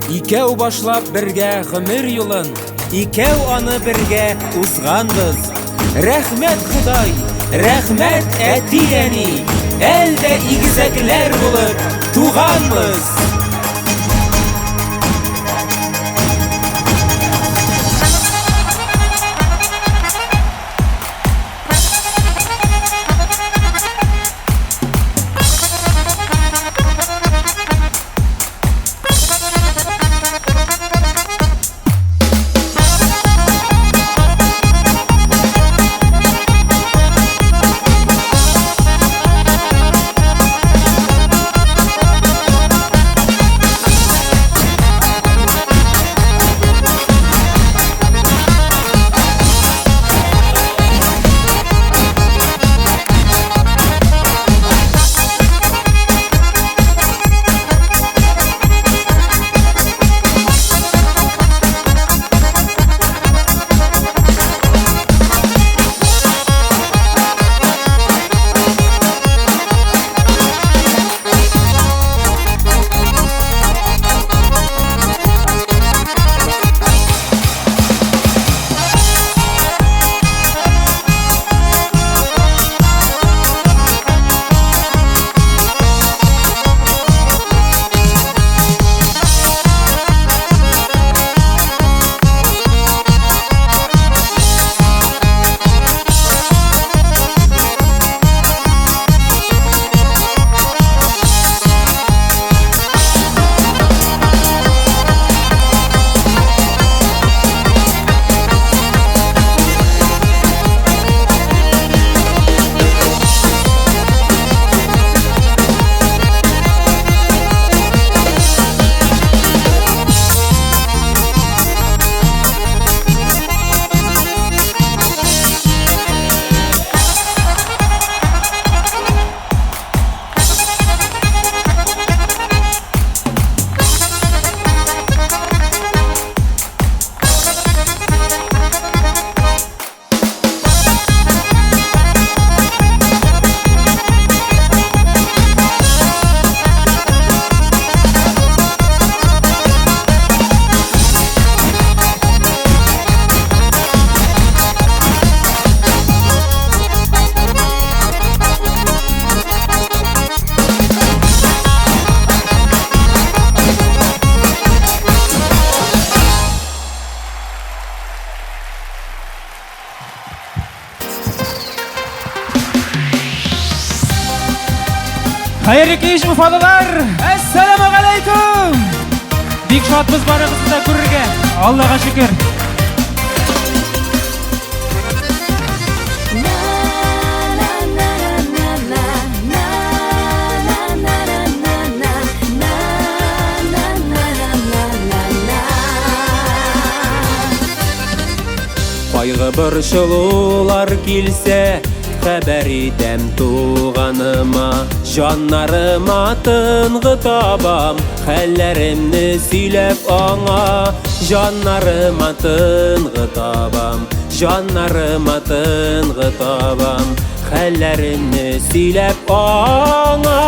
Икәү башлап бергә гомер юлын, икәү аны бергә узганбыз. Рәхмәт Худай, рәхмәт әти-әни, әлдә игезәкләр булып туганбыз. Hayırlı keyif mufalılar. Esselamu aleyküm. Big shotımız barımızı da görürge. Allah'a şükür. Кайгы bir шылулар килсә, хәбәр итәм туганыма. Жаннарыма тынгы табам, хәлләремне сөйләп аңа. Жаннарыма тынгы табам, жаннарыма тынгы табам, хәлләремне сөйләп аңа.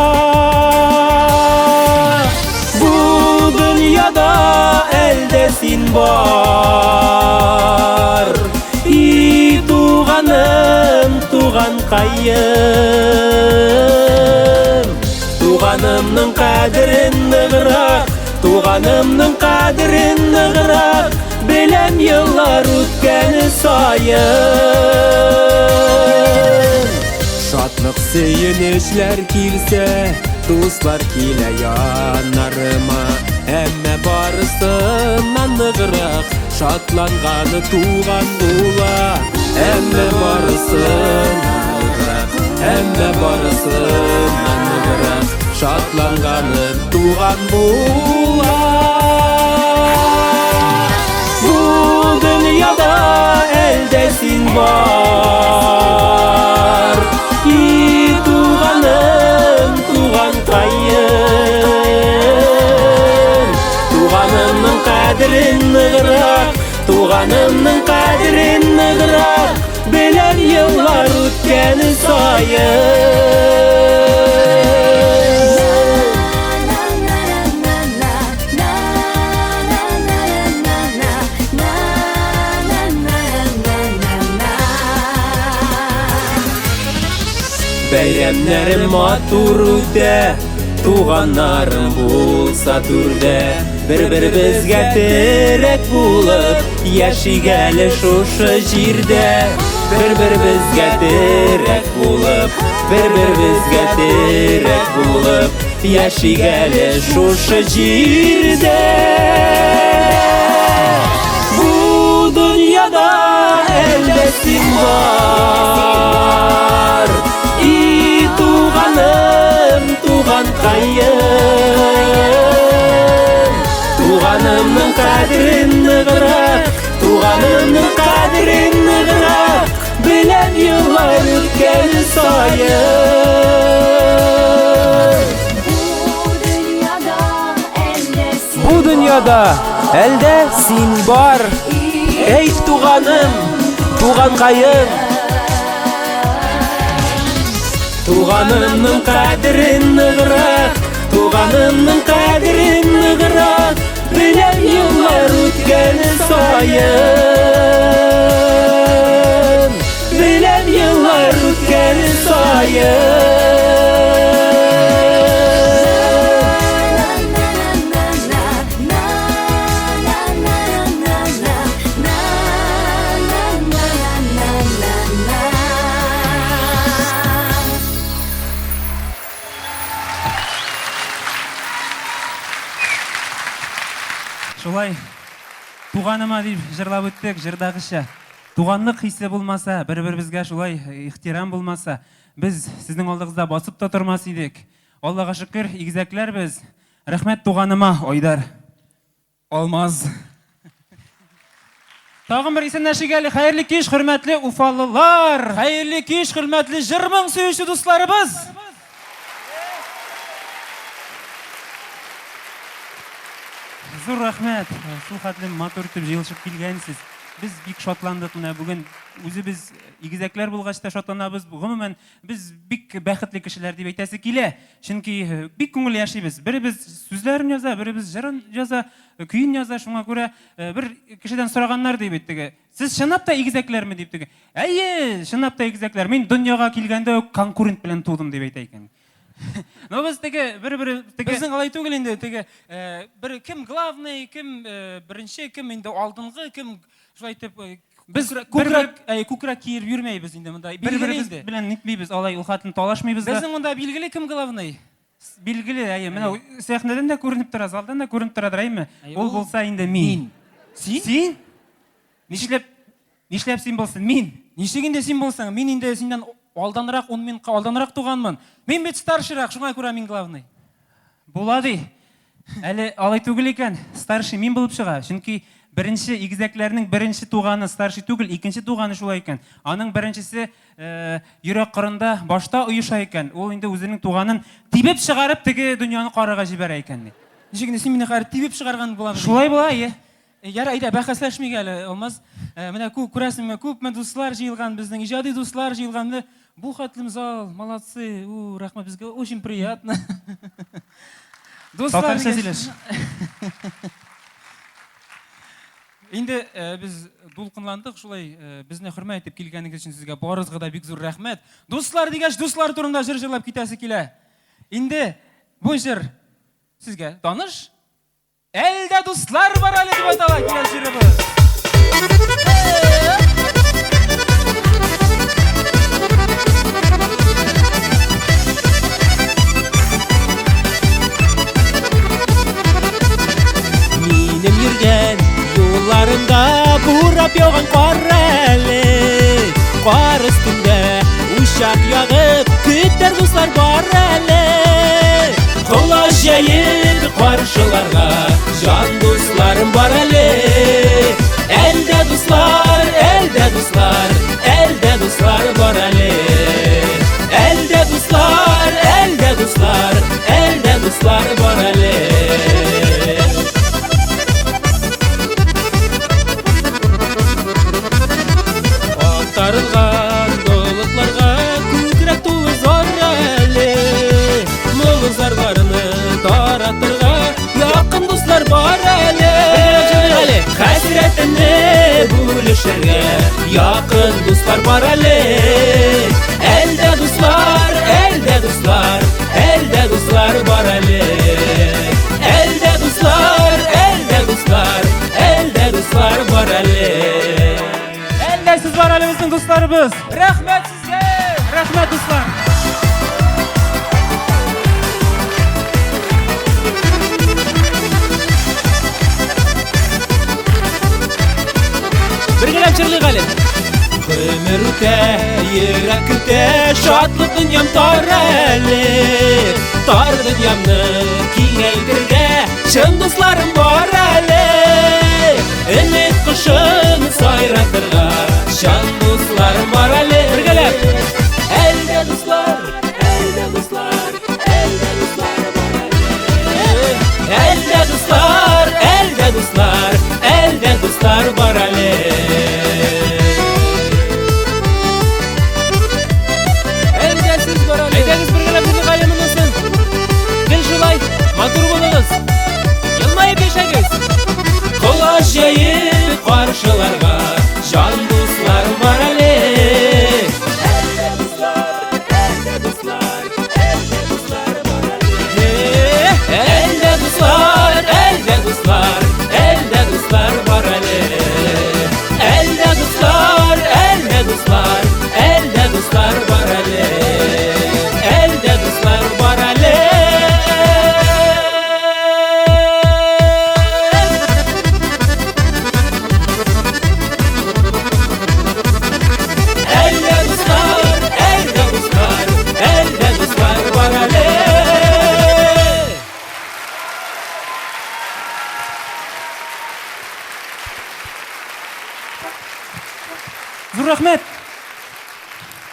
Бу дөньяда әлдә син бар, и туганым, туганкаем. Туганымның кадерен ныграк, туганымның кадерен ныграк, беләм еллар үткәне саен. Шатлык сөенечләр килсә, дуслар килә яннарыма. Әмма барысыннан ныграк, шатланганы туган була. Әмма барысыннан ныграк, әмма барысыннан ныграк, шатланганы туган була. Бу дөньяда әлдә син бар, и туганым, туганкаем. Туганымның кадерен ныграк, туганымның кадерен ныграк, беләм еллар үткәне саен. бәйрәмнәре матур үтә, туганнарым булса түрдә. Бер-беребезгә терәк булып, яшик әле шушы җирдә. Бер-беребезгә терәк булып, бер-беребезгә терәк булып, яшик әле шушы җирдә. Бу дөньяда әлдә син бар, и туганым, туганкаем. Туганымның кадерен ныграк, туганымның кадерен ныграк, беләм еллар үткән саен. Бу дөньяда әлдә син бар, эй туганым, туганкаем. Туганымның кадерен ныграк, туганымның кадерен ныграк, беләм еллар үткән саен. Беләм еллар үткән саен. Шулай туганыма дип жырлап үттек, жырдагыча. Туганлык хисе булмаса, бер-беребезгә шулай ихтирам булмаса, без сезнең алдыгызда басып та тормас идек. Аллага шөкер, игезәкләр без. Рәхмәт туганыма, Айдар. Алмаз. Тагын бер исәнләшүгә хәерле кич, хөрмәтле уфалылар. Хәерле кич, хөрмәтле җырмың сөюче дусларыбыз. Зур рәхмәт. Шул хәтле матур итеп җыелышып килгәнсез. Без бик шатландык менә бүген. Үзебез игезәкләр булгач та шатланабыз. Гомумән без бик бәхетле кешеләр дип әйтәсе килә. Чөнки бик күңел яшибез. Беребез сүзләрен яза, беребез җырын яза, көйен яза. Шуңа күрә бер кешедән сораганнар дип әйттеге. Сез чынлап та игезәкләрме дип теге. Әйе, чынлап та игезәкләр. Мин дөньяга килгәндә үк конкурент белән тудым дип әйтә икән. Но без теге бер безнең алай түгел инде, теге бер кем главный, кем беренче, кем инде алдынгы, кем шулай итеп без күкрәк киер йөрмәйбез инде монда. Бер-беребез белән нитмибез, алай ул хатын талашмыйбыз да. Безнең монда билгеле кем главный? Билгеле, әйе, менә сәхнәдән дә күренеп тора, залдан да күренеп тора, әйеме? Ул булса инде мин. Син? Нишләп син булсын? Мин. Ничек инде син булсаң? Мин инде синнән алданрак, 10 мин алданрак туганмын. Мин бит старшырак, шуңа күрә мин главный. Була ди. Әле алай түгел икән, старший мин булып чыга. Чөнки беренче игезәкләрнең беренче туганы старший түгел, икенче туганы шулай икән. Аның беренчесе йөрәк кырында башта оеша икән. Ул инде үзенең туганын тибеп чыгарып теге дөньяны карага җибәрә икән. Ничек инде син мине тибеп чыгарган буламы? Шулай була, әйе. Яра, әйдә, бәхәсләшмик әле, Алмаз. Менә күрәсеңме, күпме дуслар җыелган, безнең иҗади дуслар җыелган. Бу хәтлем зал, молодцы, рәхмәт, безгә очень приятно. Дуслар, инде без дулкынландык, шулай безне хөрмәт итеп килгәнегез өчен сезгә барыгызга да бик зур рәхмәт. Дуслар дигәч, дуслар турында җыр җырлап китәсе килә. Инде бу җыр сезгә таныш? Әлдә дуслар бар әле дип атала килгән җырыбыз. Минем йөргән юлларымда бурап яуган кар әле. Кар өстендә учак ягып, көтәр дуслар бар әле. Колаш җәеп каршыларга, җан дусларым бар әле. Әлдә дуслар, әлдә дуслар, әлдә дуслар бар әле. Әлдә дуслар, әлдә дуслар, әлдә дуслар бар әле. Актарылган болытларга күкрәк тулы зар әле. Мулы зарларны таратырга якын дуслар бар әле. Хәсрәтемне бүлешергә якын дуслар бар әле. Әлдә дуслар, dostlar, elde dostlar var әле. Elde dostlar, elde dostlar, elde dostlar var әле. Elde siz var әле біздің достарыбыз. Рәхмәт сезгә. Рәхмәт, достар. Бергәләп җырлыйк әле. Гомер үтә, йөрәк үтә, шатлык дөньям тар әле. Тар дөньямны киңәйтергә чын дусларым бар әле. Өмет кошын сайратырга чын дусларым бар әле. Бергәләп. Әлдә дуслар, әлдә дуслар, әлдә дуслар бар әле. Әлдә дуслар, әлдә дуслар, әлдә дуслар бар әле. Әйдәгез бергәләп җырлыйк әле монысын. Гел шулай, матур булыгыз. Елмаеп яшәгез. Колаш җәеп каршыларга җан дуслар бар әле. Әлдә дуслар, әлдә дуслар, әлдә дуслар бар әле. Әлдә дуслар, әлдә дуслар, әлдә дуслар бар әле. Әлдә дуслар, әлдә дуслар, әлдә дуслар бар әле. Әлдә дуслар бар әле. Әлдә дуслар, әлдә дуслар, әлдә дуслар бар әле. Зур рәхмәт.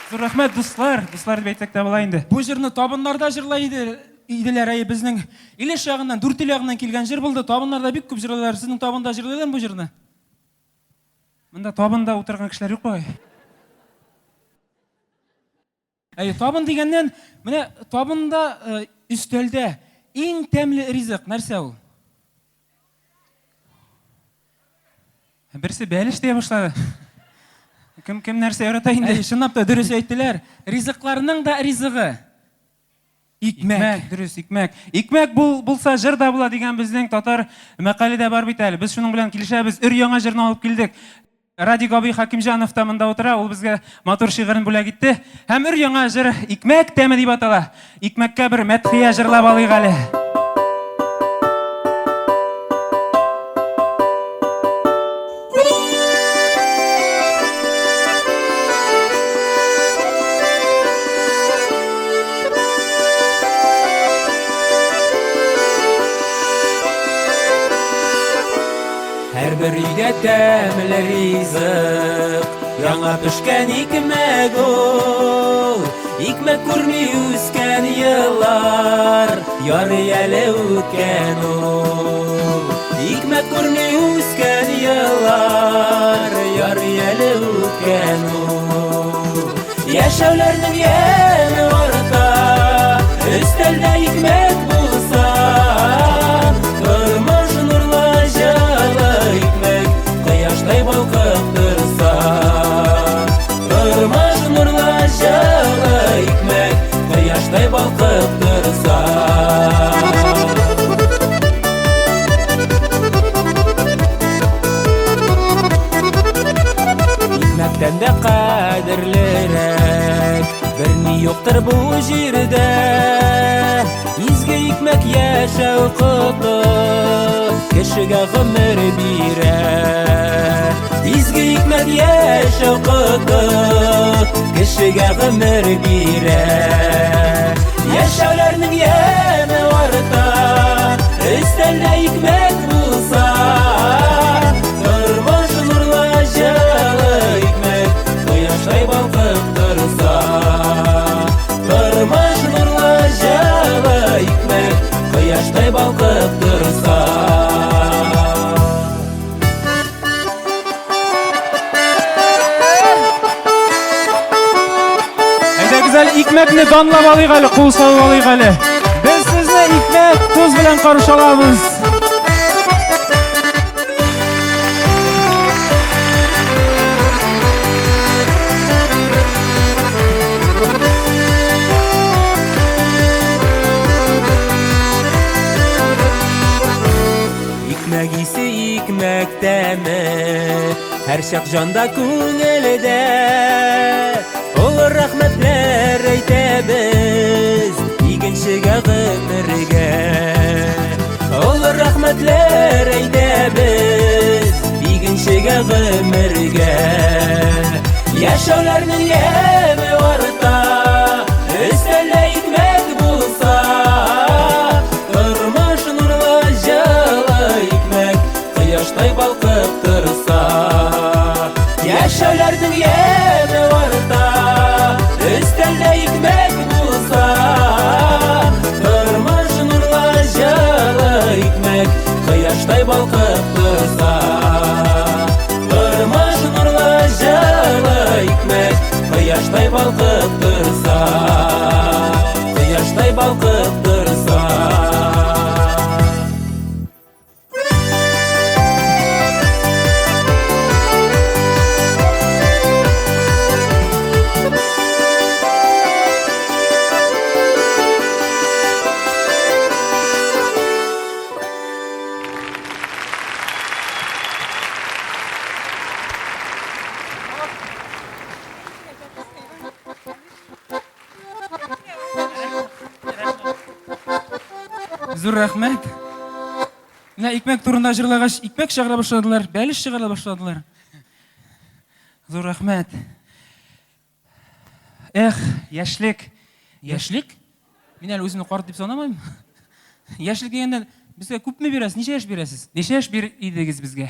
Зур рәхмәт, дуслар. Дуслар дип әйтсәк тә була инде. Бу җырны табыннарда җырлай иделәр, безнең Илеш ягыннан, Дүртөйл ягыннан килгән җыр булды. Табыннарда бик күп җырлыйлар. Сезнең табында җырлыйлар бу җырны? Монда табында утырган кешеләр юк бай. Табын дигәннән, менә табында өстәлдә иң тәмле ризык нәрсә ул? Берсе бәлеш дия башлады. Кем нәрсә ярата инде? Чынлап та дөрес әйттеләр. Ризыкларның да ризыгы икмәк. Дөрес, икмәк. Икмәк булса җыр да була дигән безнең татар мәкаләдә бар бит әле. Без шуның белән килешәбез. Өр-яңа җырны алып килдек. Радик абый Хакимҗанов та монда утыра. Ул безгә матур шигырен бүләк итте. Һәм өр-яңа җыр икмәк тәме дип атала. Икмәккә бер мәдхия җырлап алыйк әле. Һәрбер өйдә тәмле ризык, яңа пешкән икмәк ул. Икмәк күрми үскән еллар, ярый әле үткән ул. Икмәк күрми үскән еллар, ярый әле үткән ул. Яшәүләрнең яме арта, өстәлдә икмәк булса, тормыш нурлы җылы икмәк, кояштай балкып торса. Тормыш нурлы җылы икмәк, кояштай балкып торса. Икмәктән дә кадерлерәк берни юктыр бу җирдә. Изге икмәк яшәү коты, кешегә гомер бирә. Изге икмәк яшәү коты, кешегә гомер бирә. Яшәүләрнең яме арта, өстәлдә икмәк булса, тормыш нурлы җылы икмәк, кояштай балкып торса. Тормыш нурлы җылы икмәк, кояштай балкып торса. Әйдәгез әле икмәкне данлап алыйк әле, кул салып алыйк әле. Без сезне икмәк туз белән каршы алабыз. икмәк исе икмәк тәме һәр чак жанда күңелдә олы рәхмәтләр әйтәбез икенчегә гомергә олы рәхмәтләр әйтәбез икенчегә гомергә яшәүләрнең яме арта өстәлдә икмәк булса тормыш нурлы җылы икмәк кояштай балкып торса яшәүләрнең яме арта өстәлдә икмәк булса тормыш нурлы җылы икмәк кояштай балкып торса тормыш нурлы җылы икмәк кояштай балкып торса кояштай балкып торса Зур рәхмәт. Менә икмәк турында җырлагач, икмәк чыгара башладылар, бәлеш чыгара башладылар. Зур рәхмәт. Эх, яшьлек. Яшьлек? Мин әле үземне карт дип санамыйм. Яшьлек дигәндә безгә күпме бирәсез? Ничә яшь бирәсез? Ничә яшь бир идегез безгә?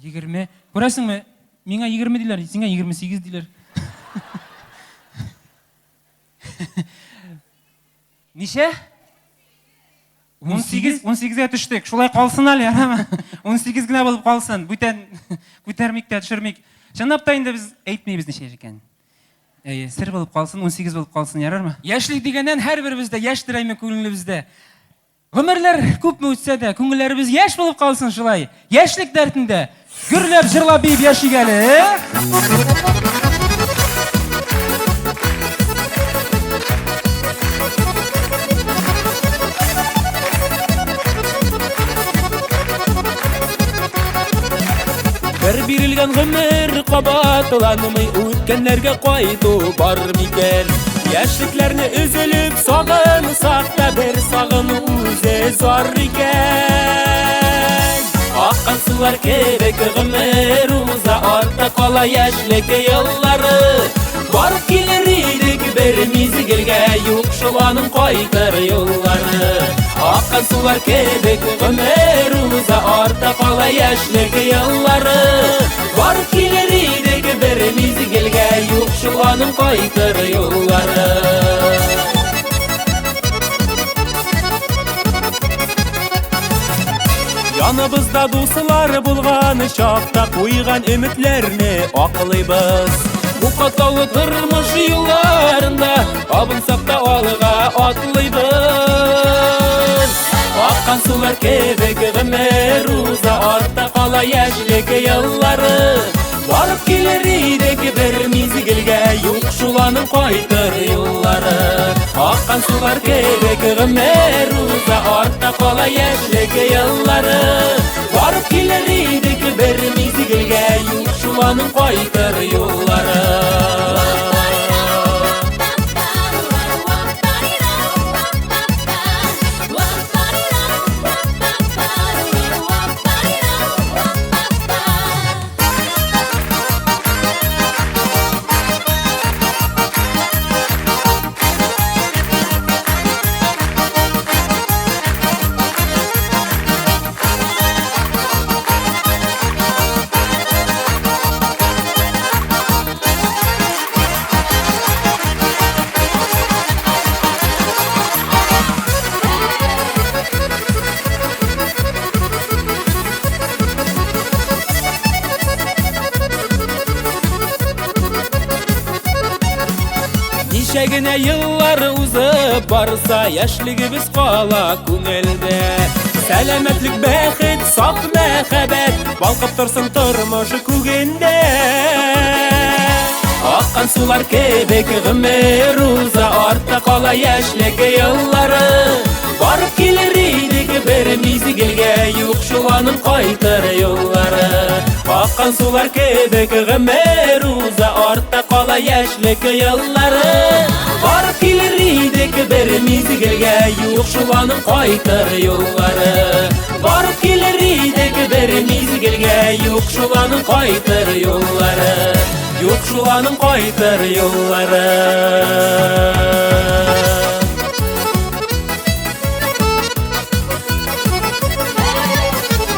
20. Күрәсеңме? Миңа 20 диләр, сиңа 28 диләр. Ничә? 18-ге төштек. Шулай калсын әле, ярамы? 18 генә булып калсын. Бүтән күтәрмик тә төшермик. Чынлап та инде без әйтмәйбез ничә яшь икән. Сер булып калсын, 18 булып калсын, ярармы? Яшьлек дигәннән һәрберебездә яшьтирәйме күңелебездә. Гомерләр күпме үтсә дә, күңелләребез яшь булып калсын шулай. Яшьлек дәртендә гөрләп җырлап биеп яшик әле. Бер бирелгән гомер кабатланмый үткәннәргә кайту бар микән яшьлекләрне өзелеп сагынсак та бер сагыну үзе зар икән аккан сулар кебек гомер уза артта кала яшьлек еллары барып килер идек бер мизгелгә юк шул аның кайтыр юллары аккан сулар кебек гомер уза артта кала яшьлек еллары барып килер идек бер мизгелгә юк шул аның кайтыр юллары яныбызда дуслар булган чакта куйган өметләрне аклыйбыз бу катлаулы тормыш юлларында абынсак та алга атлыйбыз аккан сулар кебек гомер уза артта кала яшьлек еллары барып килер идек бер мизгелгә юк шул аның кайтыр юллары аккан сулар кебек гомер уза артта кала яшьлек еллары барып килер идек бер мизгелгә юк шул аның кайтыр юллары Ничә генә еллар узып барса, яшьлегебез кала күңелдә. Сәламәтлек, бәхет, саф мәхәббәт балкып торсын тормыш күгендә. Аккан сулар кебек гомер уза, артта кала яшьлек еллары. Барып килер идек бер мизгелгә, шуланың кайтыр юллары. Аккан сулар кебек гомер уза, артта кала яшьлек еллары. Барып килер идек бер мизгелгә, юк шуланың кайтыр юллары. Барып килер идек бер мизгелгә, юк шуланың кайтыр юллары. Юк шуланың кайтыр юллары.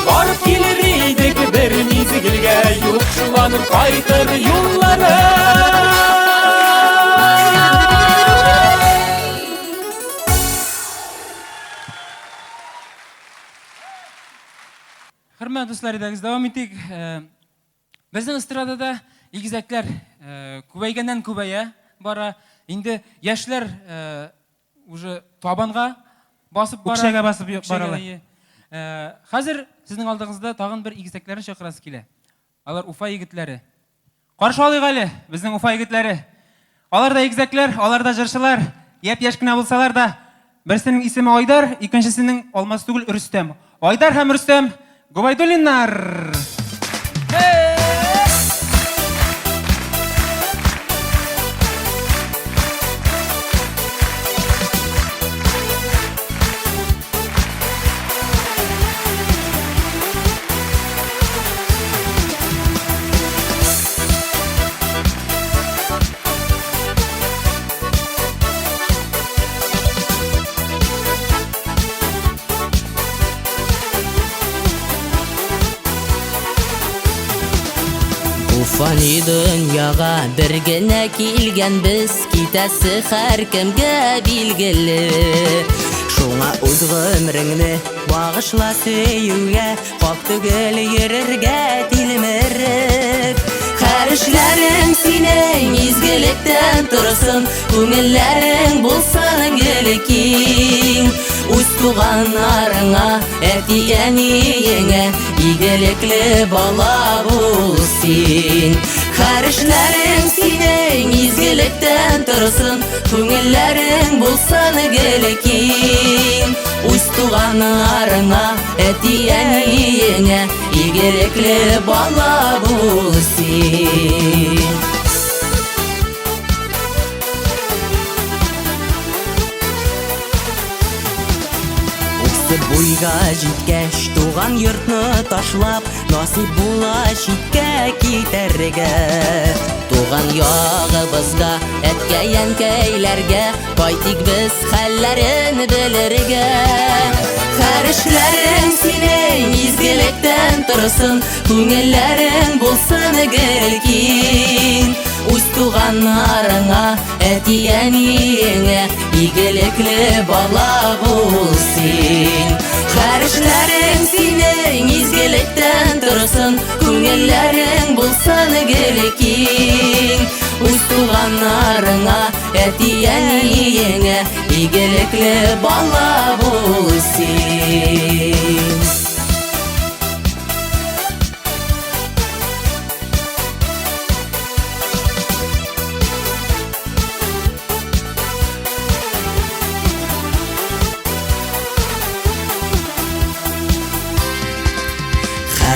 Барып килер идек бер мизгелгә, юк шуланың кайтыр юллары. Хөрмәтле дуслар, дәвам итик. Безнең эстрадада игезәкләр күбәйгәннән күбәя бара. Инде яшьләр уже табанга басып бара. Үкшәгә басып баралар. Хәзер сезнең алдыгызда тагын бер игезәкләрне чакырасы килә. Алар Уфа егетләре. Каршы алыйк әле безнең Уфа егетләре. Алар да игезәкләр, алар да җырчылар. Яп-яшь кенә булсалар да, берсенең исеме Айдар, икенчесенең Алмаз түгел Рөстәм. Айдар һәм Рөстәм Губайдуллиннар. Фани дөньяга бер генә килгән без, китәсе һәркемгә билгеле. Шуңа үз гомреңне багышла сөюгә, хак түгел йөрергә тилмереп. Хәрешләрең синең изгелектән торсын, күңелләрең булсын геле киң. Үз туганнарыңа, әти-әниеңә игелекле бала бул син. Хәрешләрең синең изгелектән торсын, күңелләрең булсын геле киң. Үз туганнарыңа, әти-әниеңә игелекле бала бул син. Буйга җиткәч туган йортны ташлап, насип була читкә китәргә. Туган ягыбызга, әткәй-янкәйләргә, кайтыйк без хәлләрен белергә. Хәрешләрең синең изгелектән торсын, күңелләрең булсын гел киң. Үз туганнарыңа, әти-әниеңә игелекле бала бул син. Хәрешләрең синең изгелектән торсын, күңелләрең булсын гел киң. Үз туганнарыңа, әти-әниеңә игелекле бала бул син.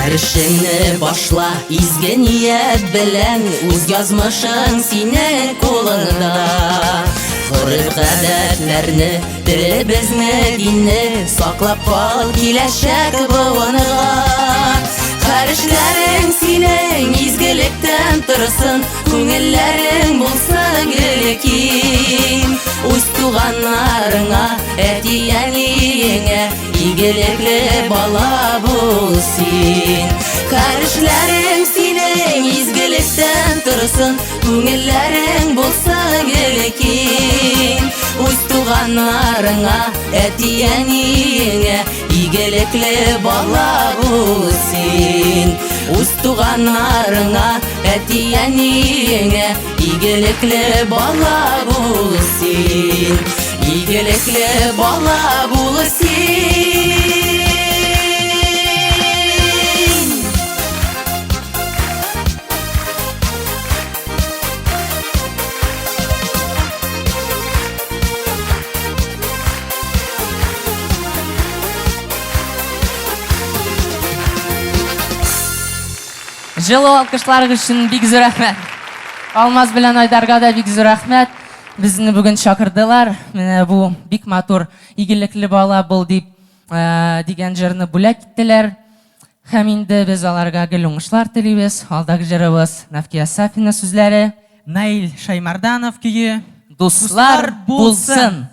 Хәрешеңне башла изге ният белән, үз язмышың синең кулыңда. Гореф-гадәтләрне, телебезне, динне саклап кал киләчәк буынга. Хәрешләрең синең изгелектән торсын, күңелләрең булсын гел киң. Үз туганнарыңа, әти-әниеңә игелекле бала бул син. Хәрешләрең синең изгелектән торсын, күңелләрең булсын гел киң. Үз туганнарыңа, әти-әниеңә игелекле бала бул син. Үз туганнарыңа, әти-әниеңә игелекле бала бул син. Игелекле бала бул син. Жылы алкышлар үшін бик зор рәхмәт. Алмаз белән Айдарга да бик зор рәхмәт. Безне бүген чакырдылар. Менә бу бик матур игелекле бала бул дип дигән җырны бүләк иттеләр. Һәм инде без аларга гел уңышлар телибез. Алдагы җырыбыз Нафкия Сафина сүзләре, Наил Шаймарданов көйе. Дуслар булсын.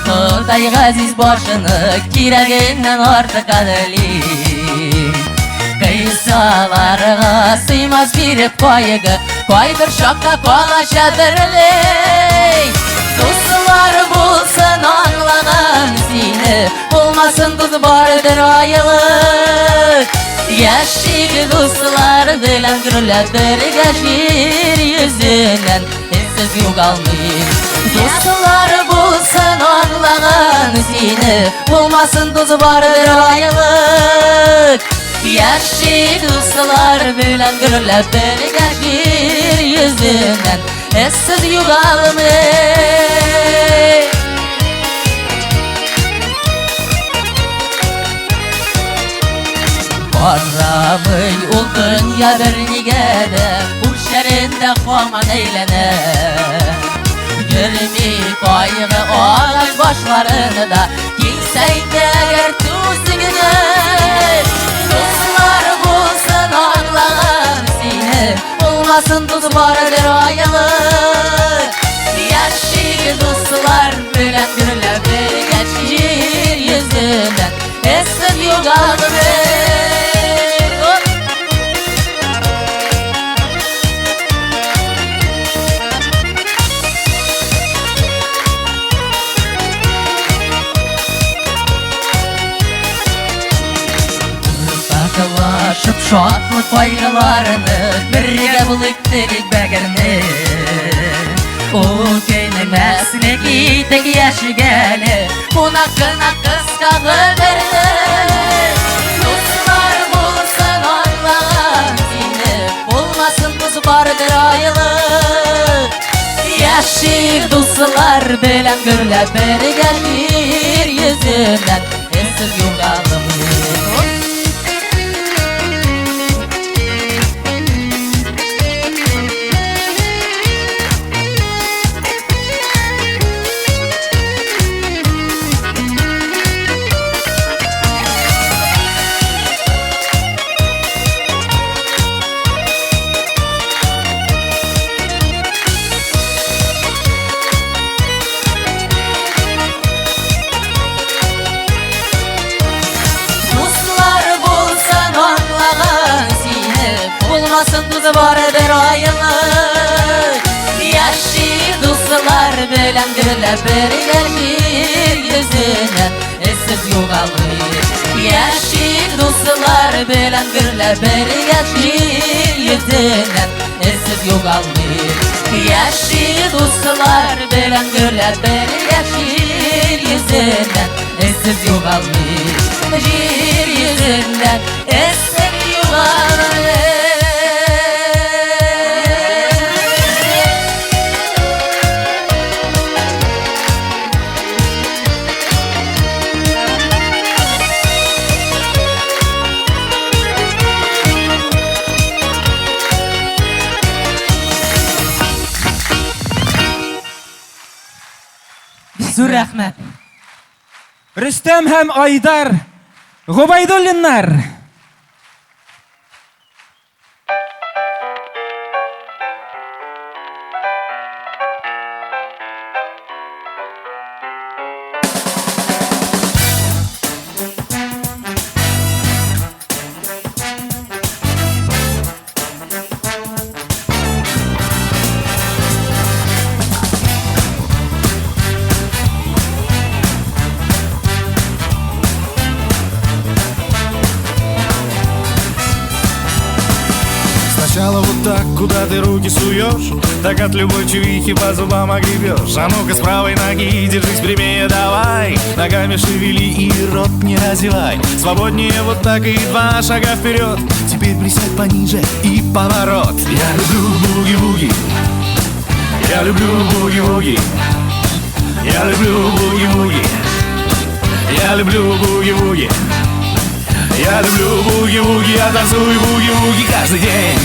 Құдай ғазиз башыны кирәгеннән артык әдәли. Кыйсаларга сыймас биреп кайгы, кайбер чакта калача дерлей. Дуслар булсын аңлаган сине, булмасын дуз бардыр айлык. Яшик дуслар белән гөрләп бергә җир йөзеннән эзсез югалмый. Дуслар булсын аңлаган сине, булмасын дуз бардыр айлык. Яшик дуслар белән гөрләп бергә җир йөзеннән эзсез югалмый. Карамый ул дөнья бернигә дә, ул шәрендә һаман әйләнә. Йөрми кайгы агач башларыны да, килсә инде әгәр түзегенә. Дуслар булсын аңлаган сине, булмасын дуз бардыр айлык. Яшик дуслар белән гөрләп бергә җир йөзеннән эзсез югалмый. Шып шатлык кайгыларыны бергә булыйк телик бәгәрне. О көйне мәсле китек яшигәле, кунакына кыска гомерне. Дуслар булсын аңлаган сине, булмасын дуз бардыр айлык. Яшик дуслар белән гөрләп бергә җир йөзеннән эзсез югалмый. Булмасын дуз бардыр айлык. Яшик дуслар белән гөрләп бергә җир йөзеннән эзсез югалмый. Яшик дуслар белән гөрләп бергә җир йөзеннән эзсез югалмый. Яшик дуслар белән гөрләп бергә җир йөзеннән эзсез югалмый. Җир йөзеннән эзсез югалмый. Зур рәхмәт. Рөстәм һәм Айдар Гобайдуллиннар. Сначала вот так, куда ты руки суешь, так от любой чувихи по зубам огребешь. А ну-ка с правой ноги держись прямее давай, на ногами шевели и рот не разевай. Свободнее вот так и 2 шага вперед. Теперь присядь пониже и поворот. Я люблю буги-буги. Я люблю буги-буги. Я люблю буги-буги. Я люблю буги-буги. Я люблю буги-буги. Я танцую буги-буги каждый день.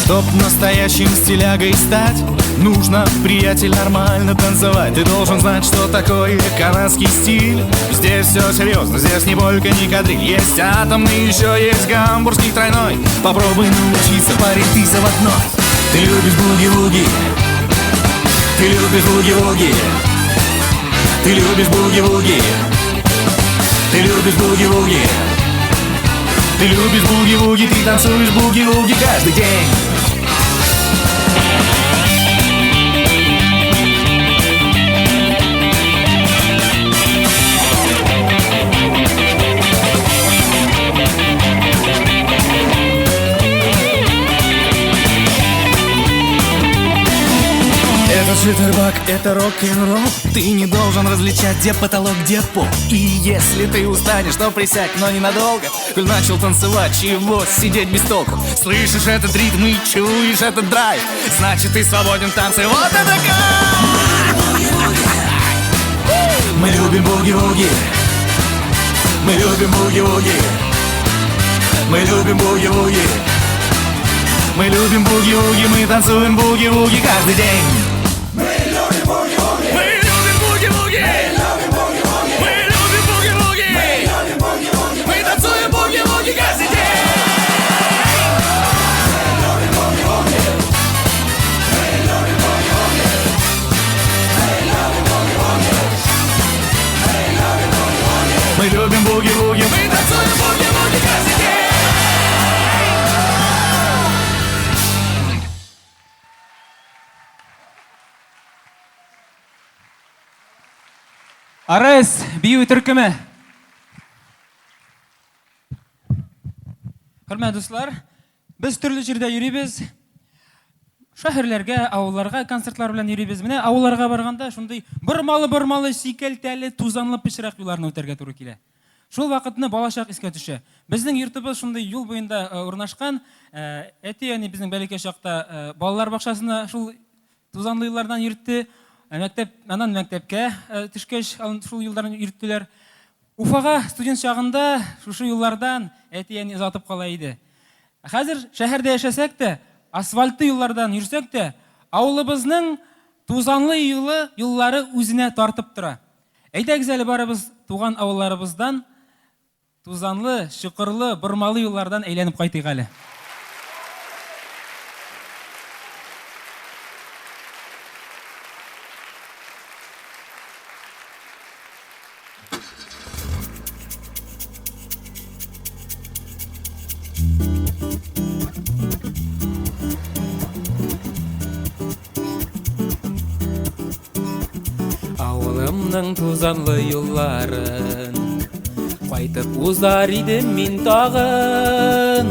Чтоб настоящим стилягой стать, нужно, приятель, нормально танцевать. Ты должен знать, что такое канадский стиль. Здесь все серьезно, здесь не полька, не кадриль. Есть атомный, еще есть гамбургский тройной. Попробуй научиться, парень, ты заводной. Ты любишь буги-буги. Ты любишь буги-буги. Ты любишь буги-буги. Ты любишь буги-буги. Ты любишь буги-буги, ты танцуешь буги-буги каждый день. Это життербаг, это рок-н-ролл. Ты не должен различать, где потолок, где пол. И если ты устанешь, то присядь, но ненадолго. Коль начал танцевать, чего сидеть без толку? Слышишь этот ритм и чуешь этот драйв, значит ты свободен в танце, вот это кайф! Мы любим буги-буги. Мы любим буги-буги. Мы любим буги-буги. Мы любим буги-буги, мы танцуем буги-буги каждый день. Мы любим буги-буги. Мы любим буги-буги. Мы любим буги-буги. Мы танцуем буги-буги каждый день. Мы любим буги-буги. Мы танцуем буги-буги каждый день. Арес, бию түркімі. Құрметті достар, біз түрлі жерде жүребіз. Шәһәрләргә, авылларга концертлар белән йөрибез. Менә авылларга барганда шундый бормалы сикәлтәле, тузанлы пычрак юлларны үтәргә туры килә. Шул вакытны балачак искә төшә. Безнең йортыбыз шундый юл буенда урнашкан. Әти, яни безнең бәләкәй чакта балалар бакчасына шул тузанлы юллардан йөртте. Анан мәктәпкә төшкәч, шул юлларны йөрттеләр. Уфага студент чагында шушы юллардан әти, яни озатып кала иде. Хәзер шәһәрдә яшәсәк тә, асфальты юллардан йөрсәк тә, авылыбызның тузанлы юллары үзенә тартып тора. Әйдәгез әле барыбыз туган авылларыбыздан тузанлы, чокырлы, бормалы юллардан әйләнеп кайтыйк әле. Авылымның тузанлы юлларын кайтып узар идем мин тагын.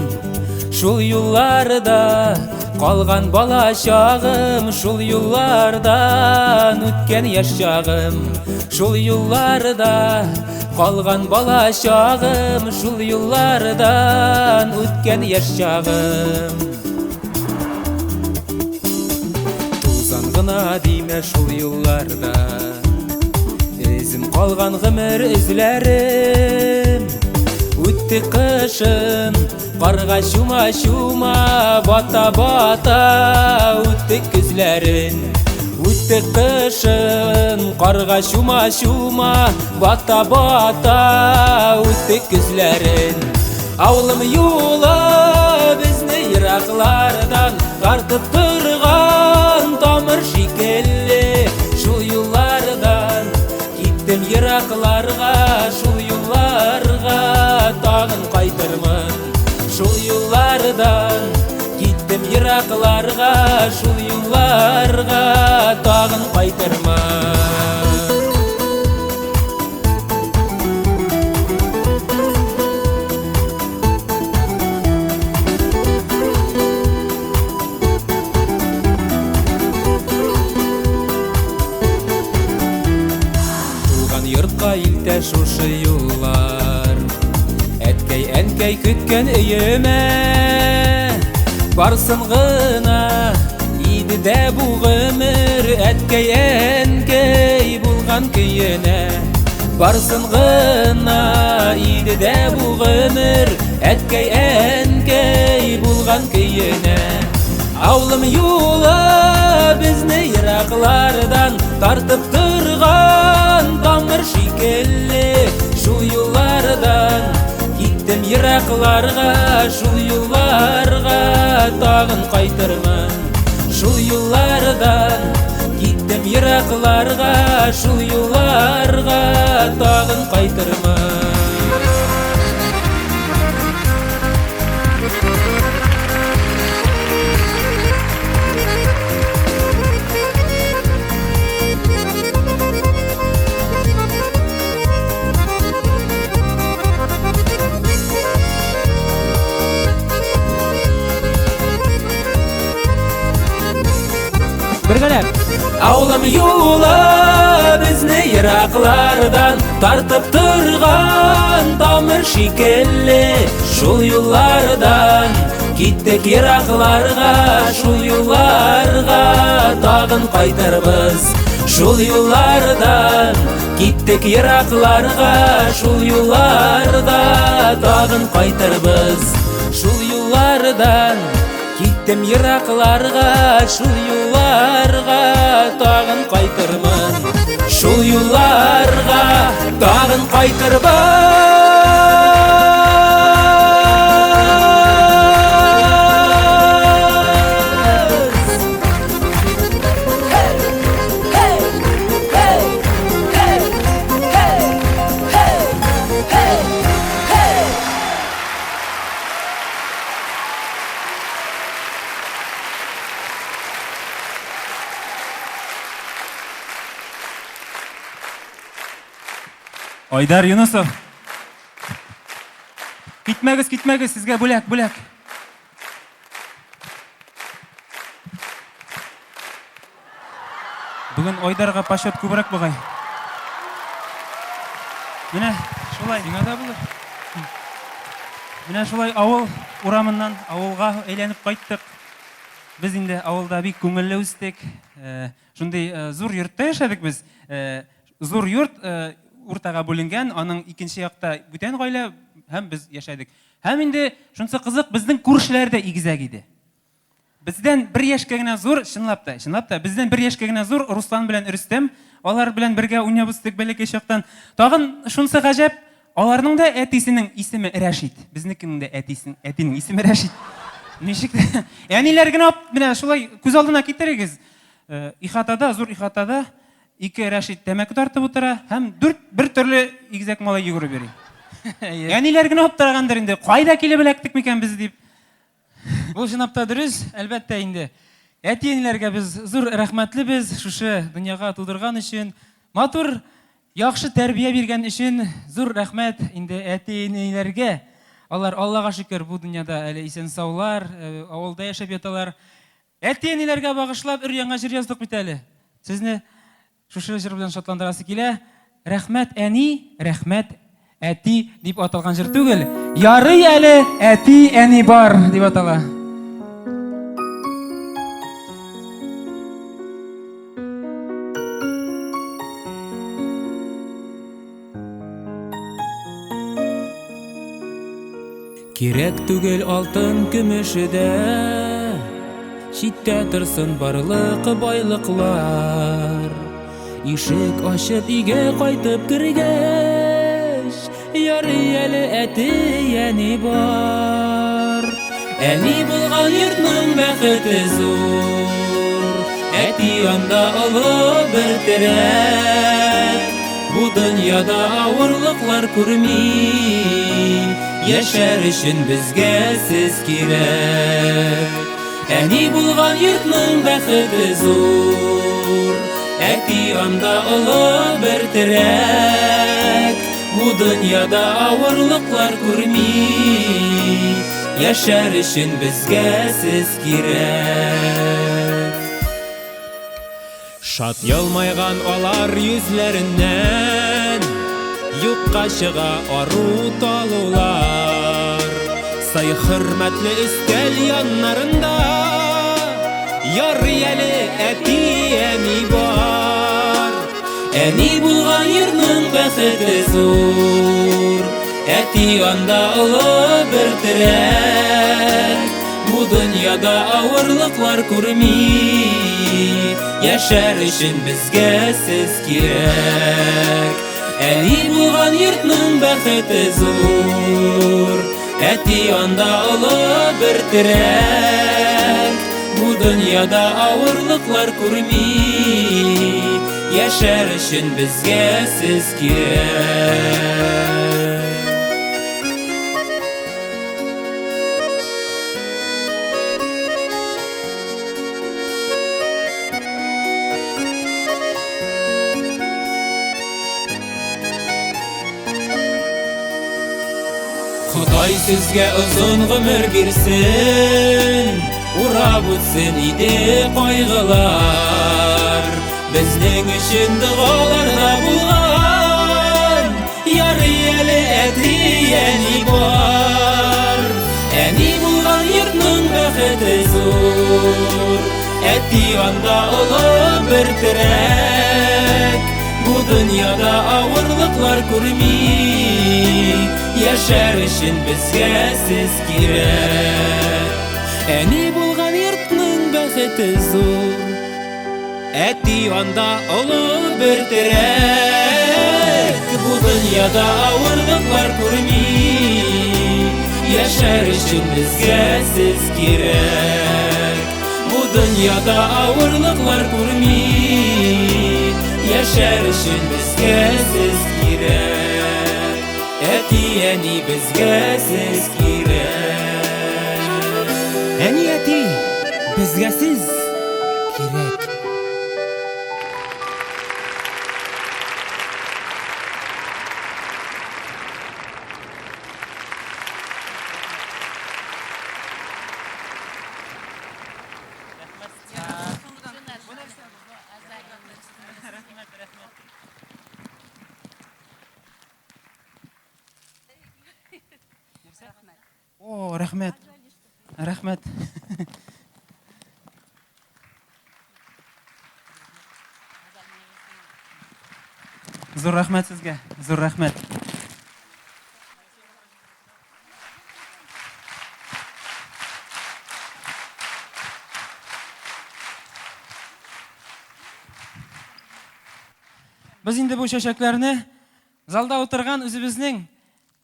Шул юлларда калган бала чагым, шул юллардан үткән яшь чагым. Шул юлларда калган бала чагым, шул юллардан үткән яшь чагым. Тузан гына диме шул юлларда, Изим калган гомер изләрем. Үтте кышын, карга чума-чума, бата-бата үтте күзләрен. Үтте кышын, карга чума-чума, бата-бата үтте күзләрен. Авылым юлы безне ераклардан тартып торган тамыр шикелле. Шул юллардан киттем еракларга, шул юлларга тагын кайтырмын. Шул юллардан киттем еракларга, шул юлларга тагын кайтырмын. китә шушы юллар. Әткәй, әнкәй көткән өемә барсын гына иде дә бу гомер. Әткәй, әнкәй булган көенә барсын гына иде дә бу гомер. Әткәй, әнкәй булган көенә. Аулым юлы безне ераклардан тартып торган тамыр шикелле. Шул юллардан киттем еракларга, шул юлларга тагын кайтырмын. Шул юллардан киттем еракларга, шул юлларга тагын кайтырмын. Бергәләп. Аулым юлы безне ераклардан тартып торган тамыр шикелле. Шул юллардан киттек еракларга, шул юлларга тагын кайтырбыз. Шул юллардан киттек еракларга, шул юлларда тагын кайтырбыз. Шул юллардан киттем еракларга, шул юлларга тагын кайтырмын. Шул юлларга тагын кайтырмын. Айдар Юнусов. Китмәгез, китмәгез, сезгә бүләк. Бүген Айдарга пашот күбрәк бугай. Менә шулай. Сиңа да булыр. Менә шулай авыл урамыннан авылга әйләнеп кайттык. Без инде авылда бик күңелле үстек. Шундый зур йортта яшәдек без. Зур йорт уртага бүленгән, аның икенче якта бүтән гаилә һәм без яшәдек. Һәм инде шунысы кызык, безнең күршеләр дә игезәк иде. Бездән 1 яшькә генә зур, чынлап та, бездән 1 яшькә генә зур Руслан белән Рөстәм, алар белән бергә уйнап үстек бәләкәй чактан. Тагын шунысы гаҗәп, аларның да әтисенең исеме Рәшит. Безнекенең дә әтинең исеме Рәшит. Ничек? Яниләр генә менә шулай күз алдына китерегез. Ихатада, зур ихатада 2 Рәшит тәмәке тартып утыра һәм 4 бер төрле игезәк малай йөгереп йөри. Яниләр генә аптырагандыр инде. Кайда килеп эләктек микән без дип. Бу чынлап та дөрес, әлбәттә инде. Әти-әниләргә без зур рәхмәтлебез шушы дөньяга тудырган өчен, матур, яхшы тәрбия биргән өчен зур рәхмәт инде әти-әниләргә. Алар Аллага шөкер бу дөньяда әле исән саулар, авылда яшәп яталар. Әти-әниләргә багышлап өр-яңа җыр яздык бит әле. Сезне шушы җыр белән шатландырасы килә. Рәхмәт әни, рәхмәт әти дип аталган җыр түгел. Ярый әле әти әни бар дип атала. Кирәк түгел алтын көмеше дә, читтә торсын барлык байлыклар. Ишек ачып өйгә кайтып кергәч, ярый әле әти әни бар. Әни булган йортның бәхете зур, әти анда олы бер терәк. Бу дөньяда авырлыклар күрми, яшәр өчен безгә сез кирәк. Әни булган йортның бәхете зур, әти анда олы бер терәк. Бу дөньяда авырлыклар күрми, яшәр өчен безгә сез кирәк. Шат елмайган алар йөзләреннән Юкка чыга ару талулар. Сай хөрмәтле өстәл яннарында ярый әле әти әни бар. Әни булган йортның бәхете зур, әти анда олы бер терәк. Бу дөньяда авырлыклар күрми, яшәр өчен безгә сез кирәк. Әни булган йортның бәхете зур, әти анда олы бер терәк. Бу дөньяда авырлыклар күрми, яшәр өчен безгә сез кирәк. Худай сезгә озын гомер бирсен, урап үтсен иде кайгылар. Безнең өчен дуаларда булган, ярый әле әти әни бар. Әни булган йортның бәхете зур, әти анда олы бер терәк. Бу дөньяда авырлыклар күрми, яшәр өчен безгә сез кирәк. Әни булган йортның бәхете зур, әти анда олы бер терәк. Бу дөньяда авырлыклар күрми, яшәр өчен безгә сез кирәк. Бу дөньяда авырлыклар күрми, яшәр өчен безгә сез кирәк. Әти әни безгә сез кирәк. Әни әти безгә сез кирәк. О, рәхмәт. Рәхмәт. Зур рәхмәт сезгә. Зур рәхмәт. Без инде бу чәчәкләрне залда утырган үзебезнең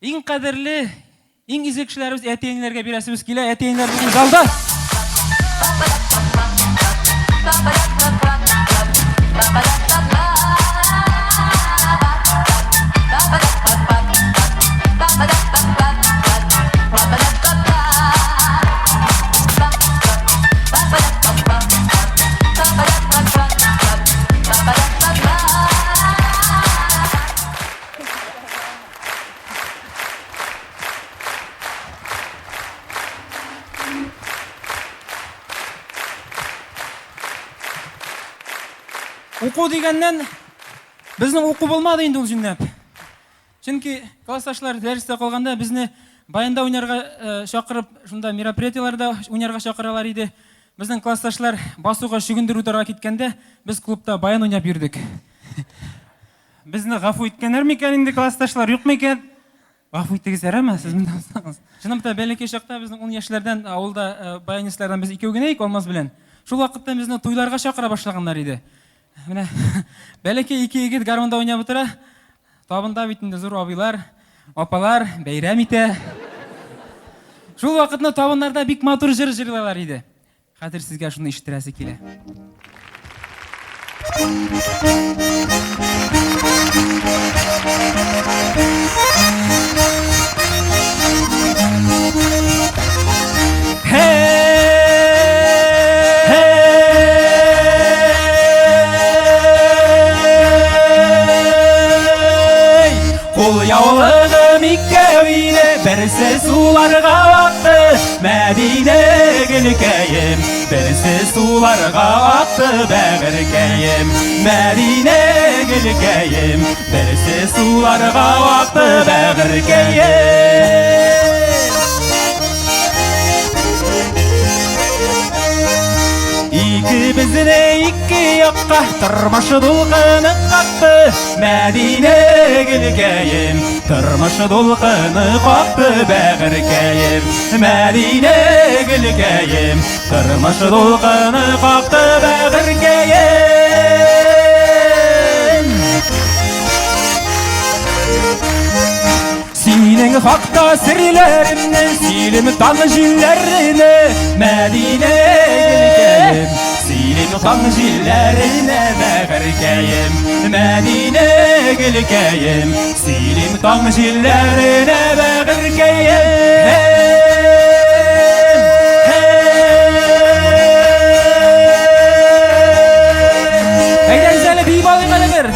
иң кадерле, иң изге кешеләребез әти-әниләргә бирәсебез килә. Әти-әниләр бүген залда. Уку дигәннән безнең уку булмады инде ул җиннәп. Чөнки классташлар дәрестә калганда безне баянда уйнарга чакырып, шунда мероприятиеларда уйнарга чакыралар иде. Безнең классташлар басуга шөгендер утарга киткәндә, без клубта баян уйнап йөрдек. Безне гафу иткәннәр микән инде классташлар, юк микән? Гафу итегезләр әмма сез монда булсагыз. Чынлыкта бәләкәй чакта безнең 10 яшьләрдән авылда баянистлардан без икәү генә ик алмаз белән. Шул вакытта безне туйларга чакыра башлаганнар иде. Менә бәләкәй ике егет гармонда уйнап утыра. Табында бит инде зур абыйлар, апалар бәйрәм итә. Шул вакытны табыннарда бик матур җыр җырлыйлар иде. Хәзер сезгә шуны ишеттерәсе килә. Берсе суларга акты, Мәдинә гөлкәем. Берсе суларга акты, бәгыркәем. Мәдинә гілкәем, берсе суларға ақты бәғіркәем. Ике бізіне ике яққа тұрмашы долқыны қақты, Мәдинә гілкәем, тұрмашы долқыны қақты бәғіркәем. Мәдинә гілкәем, тұрмашы долқыны қақты бәғіркәем. Синең хақта сірлерімнен, силім таңы жиллеріне, Мәдинә гілкәем, силім таңы жиллеріне бәғіркәем. Мәдинә гілкәем, силім таңы жиллеріне бәғіркәем. Әйдәңізәлі бейіп алайық әлі бір.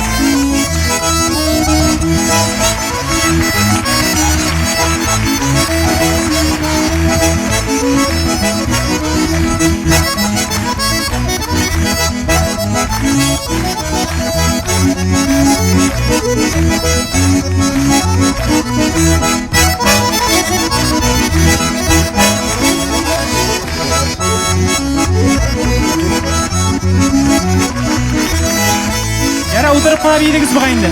Яра, отырып қана бейдіңіз бұғайынды.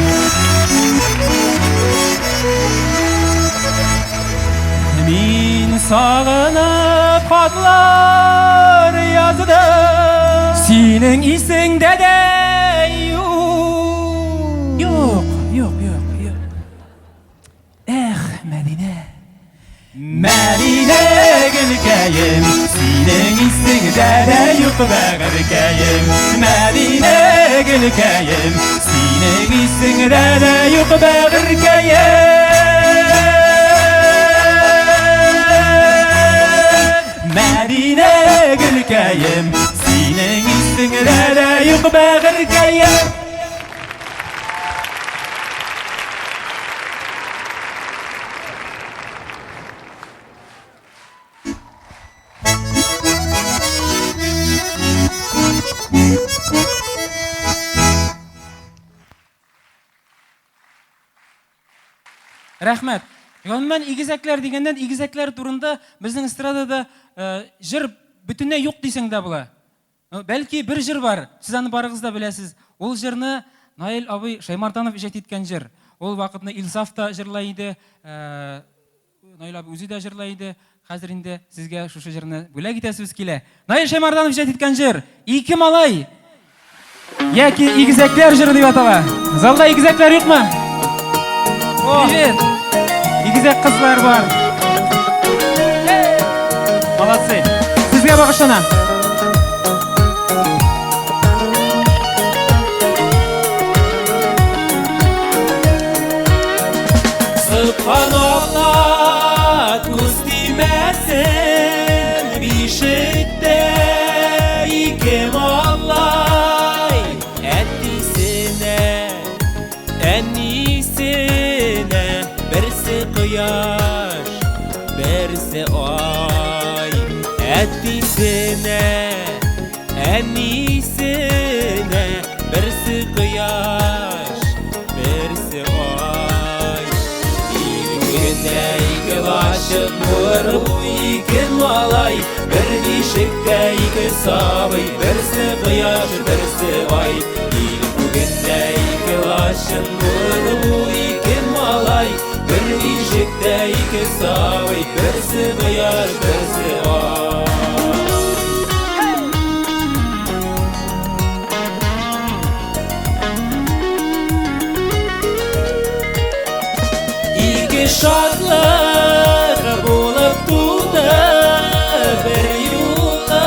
Мин сағынып хатлар яздым, Сенің исіңде де Yok. Мәдинә. Мәдинә гілкәем, синең исеңдә дә юк бәғіркәем. Мәдинә гілкәем, синең исеңдә дә юк бәғіркәем. Мәдинә гілкәем, синең исеңдә дә юк бәғіркәем. Рәхмәт. Мен игезәкләр дигәндән, игезәкләр турында безнең эстрадада җыр бөтенләй юк дисәң дә була. Бәлки бер җыр бар, сез аны барыгыз да беләсез. Ул җырны Наил абый Шаймартанов иҗат иткән җыр. Ул вакытны Илсаф та җырлай иде, Наил абый үзе дә җырлай иде. Хәзер инде сезгә шушы җырны бүләк итәсез килә. Наил Шаймартанов иҗат иткән җыр «Ике малай» яки игезәкләр җыры дип атала. Залда игезәкләр юкмы? Привет! Игезәк кызлар бар. Молодцы. Сезгә багышлана. Subhanallah, күз тимәсен бишектә ике малай, әттисенә, әнисенә, берсе кояш, берсе ай, әттисенә, әнисенә, берсе кояш, берсе ай. Ике лашык булыр бу ике малай, бер бишектә ике сабый, берсе кояш, берсе ай. Бүгендә ике лашык булыр бу ике малай, бер бишектә ике сабый, берсе кояш, берсе ай. Ике шатлык булып туды бер юлы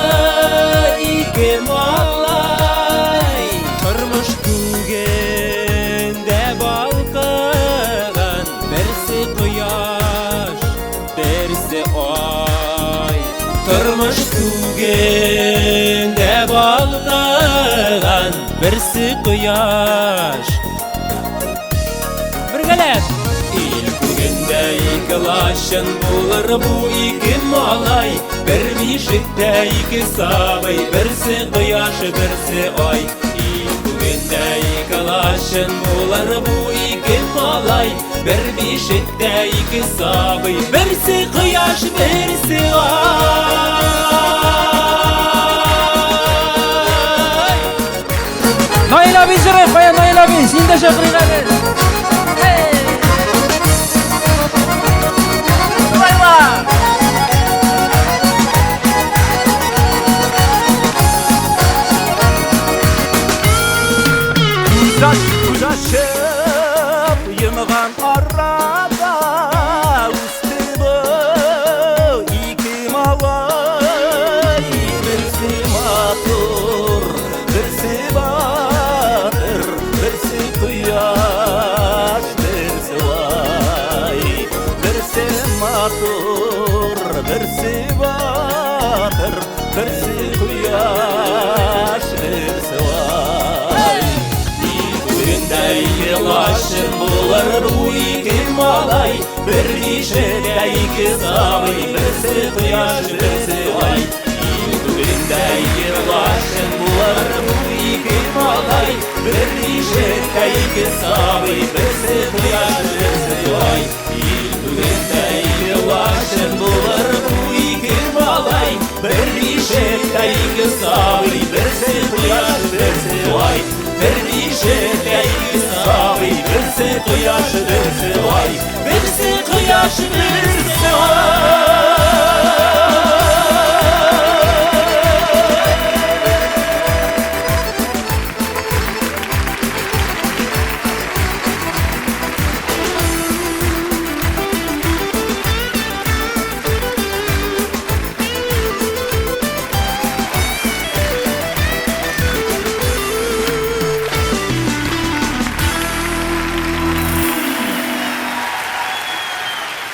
ике малай, тормыш күгендә балкыган, берсе кояш, берсе ай. Тормыш күгендә балкыган, берсе кояш. Бергәләп Бүгендә ике лашын булыр бу ике малай, бер бишектә ике сабый, берсе кояш, берсе ай. Бүгендә ике yılaşın bular bu iki malay Bir bişette iki sabıy Birisi kıyaş birisi ay Nail abi jırı, Kaya Nail abi, seni de şakırın abi. Uğraşıp yığılan arada Üstümü iki malay Birisi matur, birisi batır Birisi kıyaş, birisi vay Birisi matur, birisi batır Birisi kıyaş, birisi vay Yılaşın bular bu iki malay Bir işede iki sabıy Birisi kıyaş birisi ay Günde yılaşın bular bu iki malay Bir işede iki sabıy Birisi kıyaş birisi ay Günde yılaşın bular bu iki malay Bir işede iki sabıy Birisi kıyaş birisi ay Birisi sabıy, birisi kıyaş, birisi vay Birisi kıyaş, birisi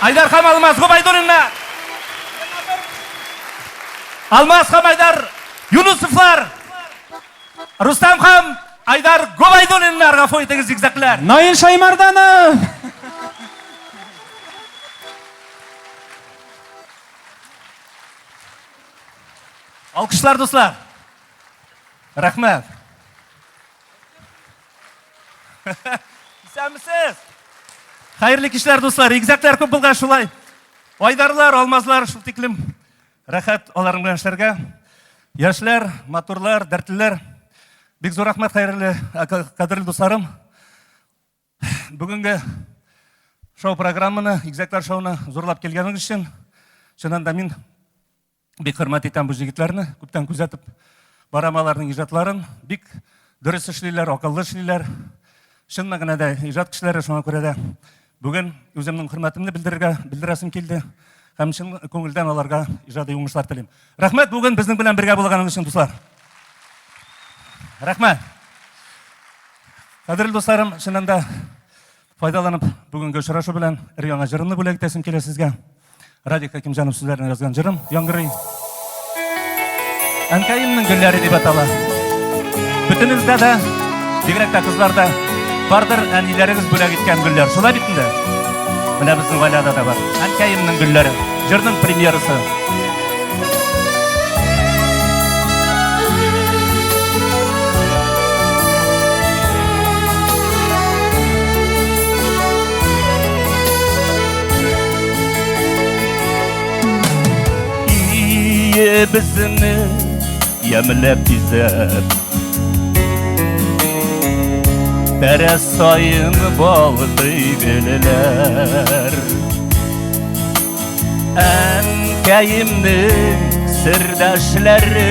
Aydar ham Almaz G'obaydulinlar. Almaz ham Aydar Yunusovlar. Rustam ham Aydar G'obaydulinlar g'afo eting zigzaglar. Nail Shaymardanov. Alqishlar do'stlar. Rahmat. Isamisiz? Xayrli kishlar do'stlar, egizaklar ko'p bo'lgan shulay. Oydarlar, olmazlar, shu tiklim rahat olaring bilan ishlarga. Yoshlar, motorlar, dardlilar. Bek zo'r rahmat xayrli qadrli do'stlarim. Bugungi shou programmani, egizaklar shouni zo'rlab kelganingiz uchun shundan men bek hurmat etaman bu yigitlarni, ko'pdan kuzatib boramanlarning ijodlarini. Bek durust ishlaylar, aqlli ishlaylar. Шын мағынада ижад кішілері шоңа көреді. Бүгін өзімнің құрматымды білдірасым келді. Һәм шын көңілден оларға ижады оңышлар тілеймін. Рахмет бүгін біздің білен бірге болғаныңыз үшін достар. Рахмет. Қадірлі достарым, шынында пайдаланып бүгінгі ұшырашу білен ірі жырымны бөлек етесім келе сізге. Радик Хакимжанов сөздеріне жазған жырым яңғырый. Әнкайымның гүлләре деп атала. Бүтінізде де, бигрәк тә қызларда бардыр әнилеріңіз бөлек еткен гүллер. Шулай битінде. Міне біздің ғалияда да бар. Әнкайымның гүлләре. Жырның премьерасы. Ие бізіні емлеп бізіп Бәрәс сайын балды гүлләр Әнкәйімнің сірдәшләре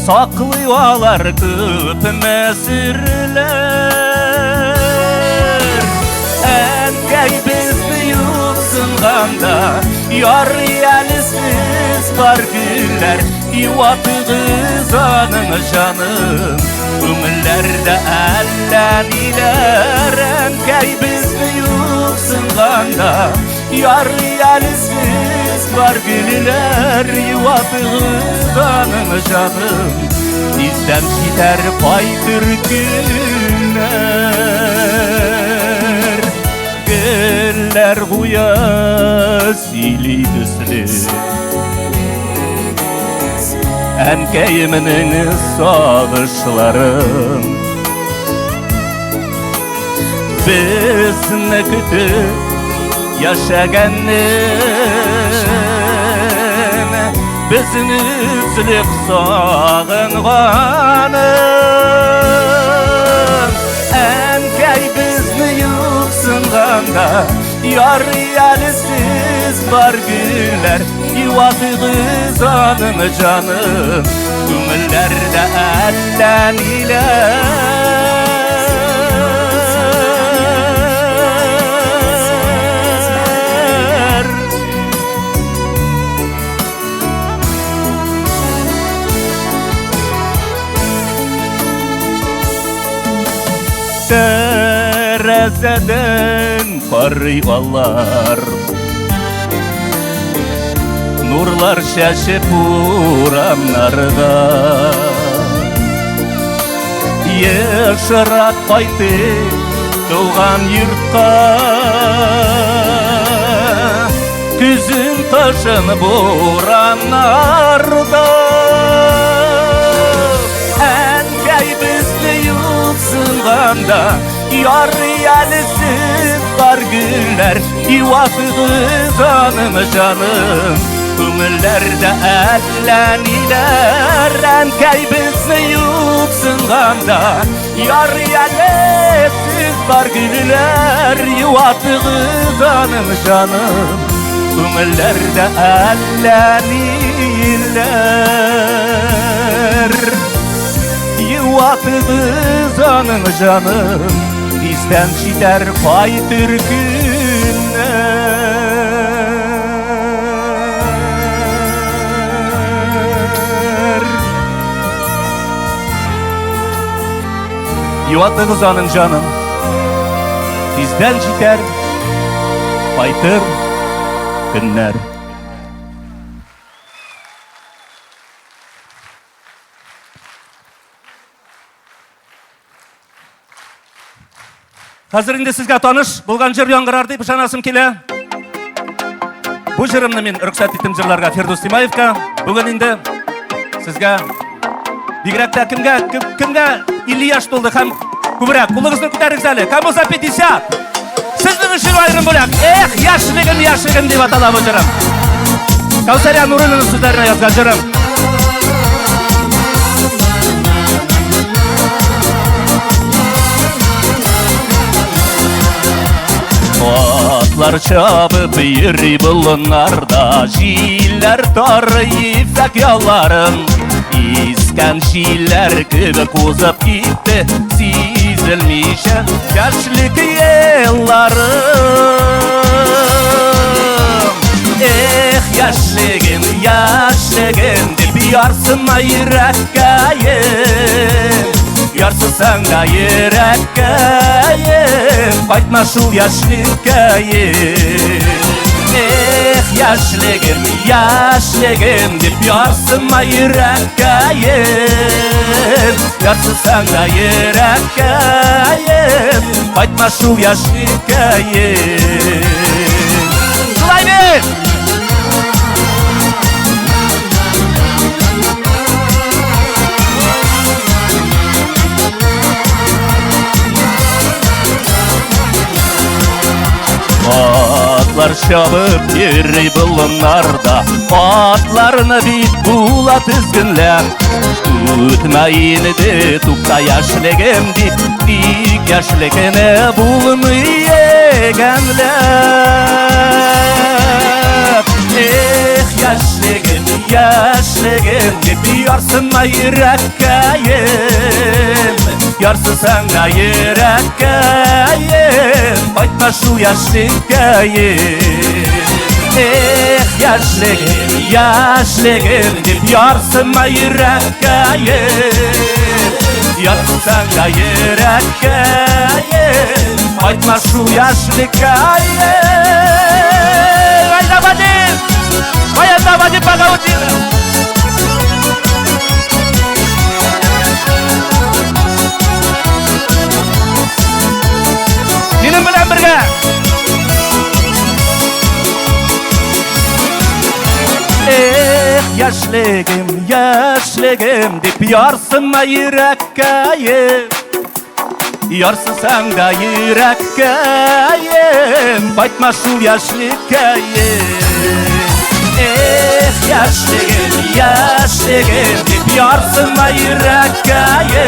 Сақлый алар көп мәсірләр Әнкәй бізді юқсынғанда Яры әлісіз бар гүлләр Юатығыз аның жаным Көңілләрді әлләнилер Әнкәй бізді юқсынғанда Яры әлісіз бар гүлләр Юатығыз аның жаным Бізден кетер қайтыр күнлер Гүлләр қуя сөйлейді сілер әнкәйімнің сағышларын. Бізді күтіп яшәгәннен біздің үзіліп сағынғанын. Әнкәй бізді юқсынғанда яры әлісіз бар гүлләр юатығыз аным жаным, күңілләрдә әллә ниләр. Тәрәзәдән карый алар, нурлар шәшеп урамнарга. Ешырап кайтып туган йортка, күзен ташын бураннарда. Әнкәй безне юксынганда яры әлісіз бар гүлләр юатығыз аным жаным, күңілләрдә әллә ниләр. Әнкәй безне юксынганда яры әлісіз бар гүлләр юатығыз аным жаным, күңілләрдә әллә ниләр. Юатығыз аным жаным, bizden gider kaydır günler. Yuvatığız anın canım, bizden gider kaydır günler. Қазір инде сізге таныш болған жыр яңғырарды бішанасым келе. Бұл жырымны мен рұқсат еттім жырларға Фердус Тимаевқа. Бүгін инде сізге бигрәкті кімге 50 яш толды һәм күбірәк. Құлығызны көтәріңіз әлі. Кім болса 50. Сіздің үшін айрым бөлек. Эх, яшілігім деп атала бұл жырым. Кәусәрия Нұрының сөздеріне жазған жырым. Atlar çabıp yürü bulunlarda, jiller tarayıp fək yallarım. İskan şiller kıvı kuzap gitti, sizilmişen yaşlık yıllarım. Eh yaşlığım dip yarsıma yürekkayım, yarsısan da yürekkayım, kaytma şul yaşlıkayım. Eh yaşlığım dip yarsıma yürekkayım, yarsısan da yürekkayım, kaytma şul yaşlıkayım. Şulay bir! Atlar şabıp yürü bulunlarda, atlarını bit bula tizginler. Ütmeyin de tukta yaşlığım dip, dik yaşlığını bulmayegenler. Eh yaşlığım dip yarsıma yürekkayım, yarsısan da yürekkayım, kaytma şu yaşlıkayım. Eh yaşlığım dip yarsıma yürekkayım, yarsısan da yürekkayım, kaytma şu yaşlıkayım. Hayda Vadim! Hayda Vadim Pagaucina! Benim bilen birge. Eh яшьлегем, яшьлегем дип ярсынма йөрәккәем. Ярсысаң да йөрәккәем, кайтма шул яшьлеккәем. Эх, яшьлегем, яшьлегем дип ярсынма йөрәккәем.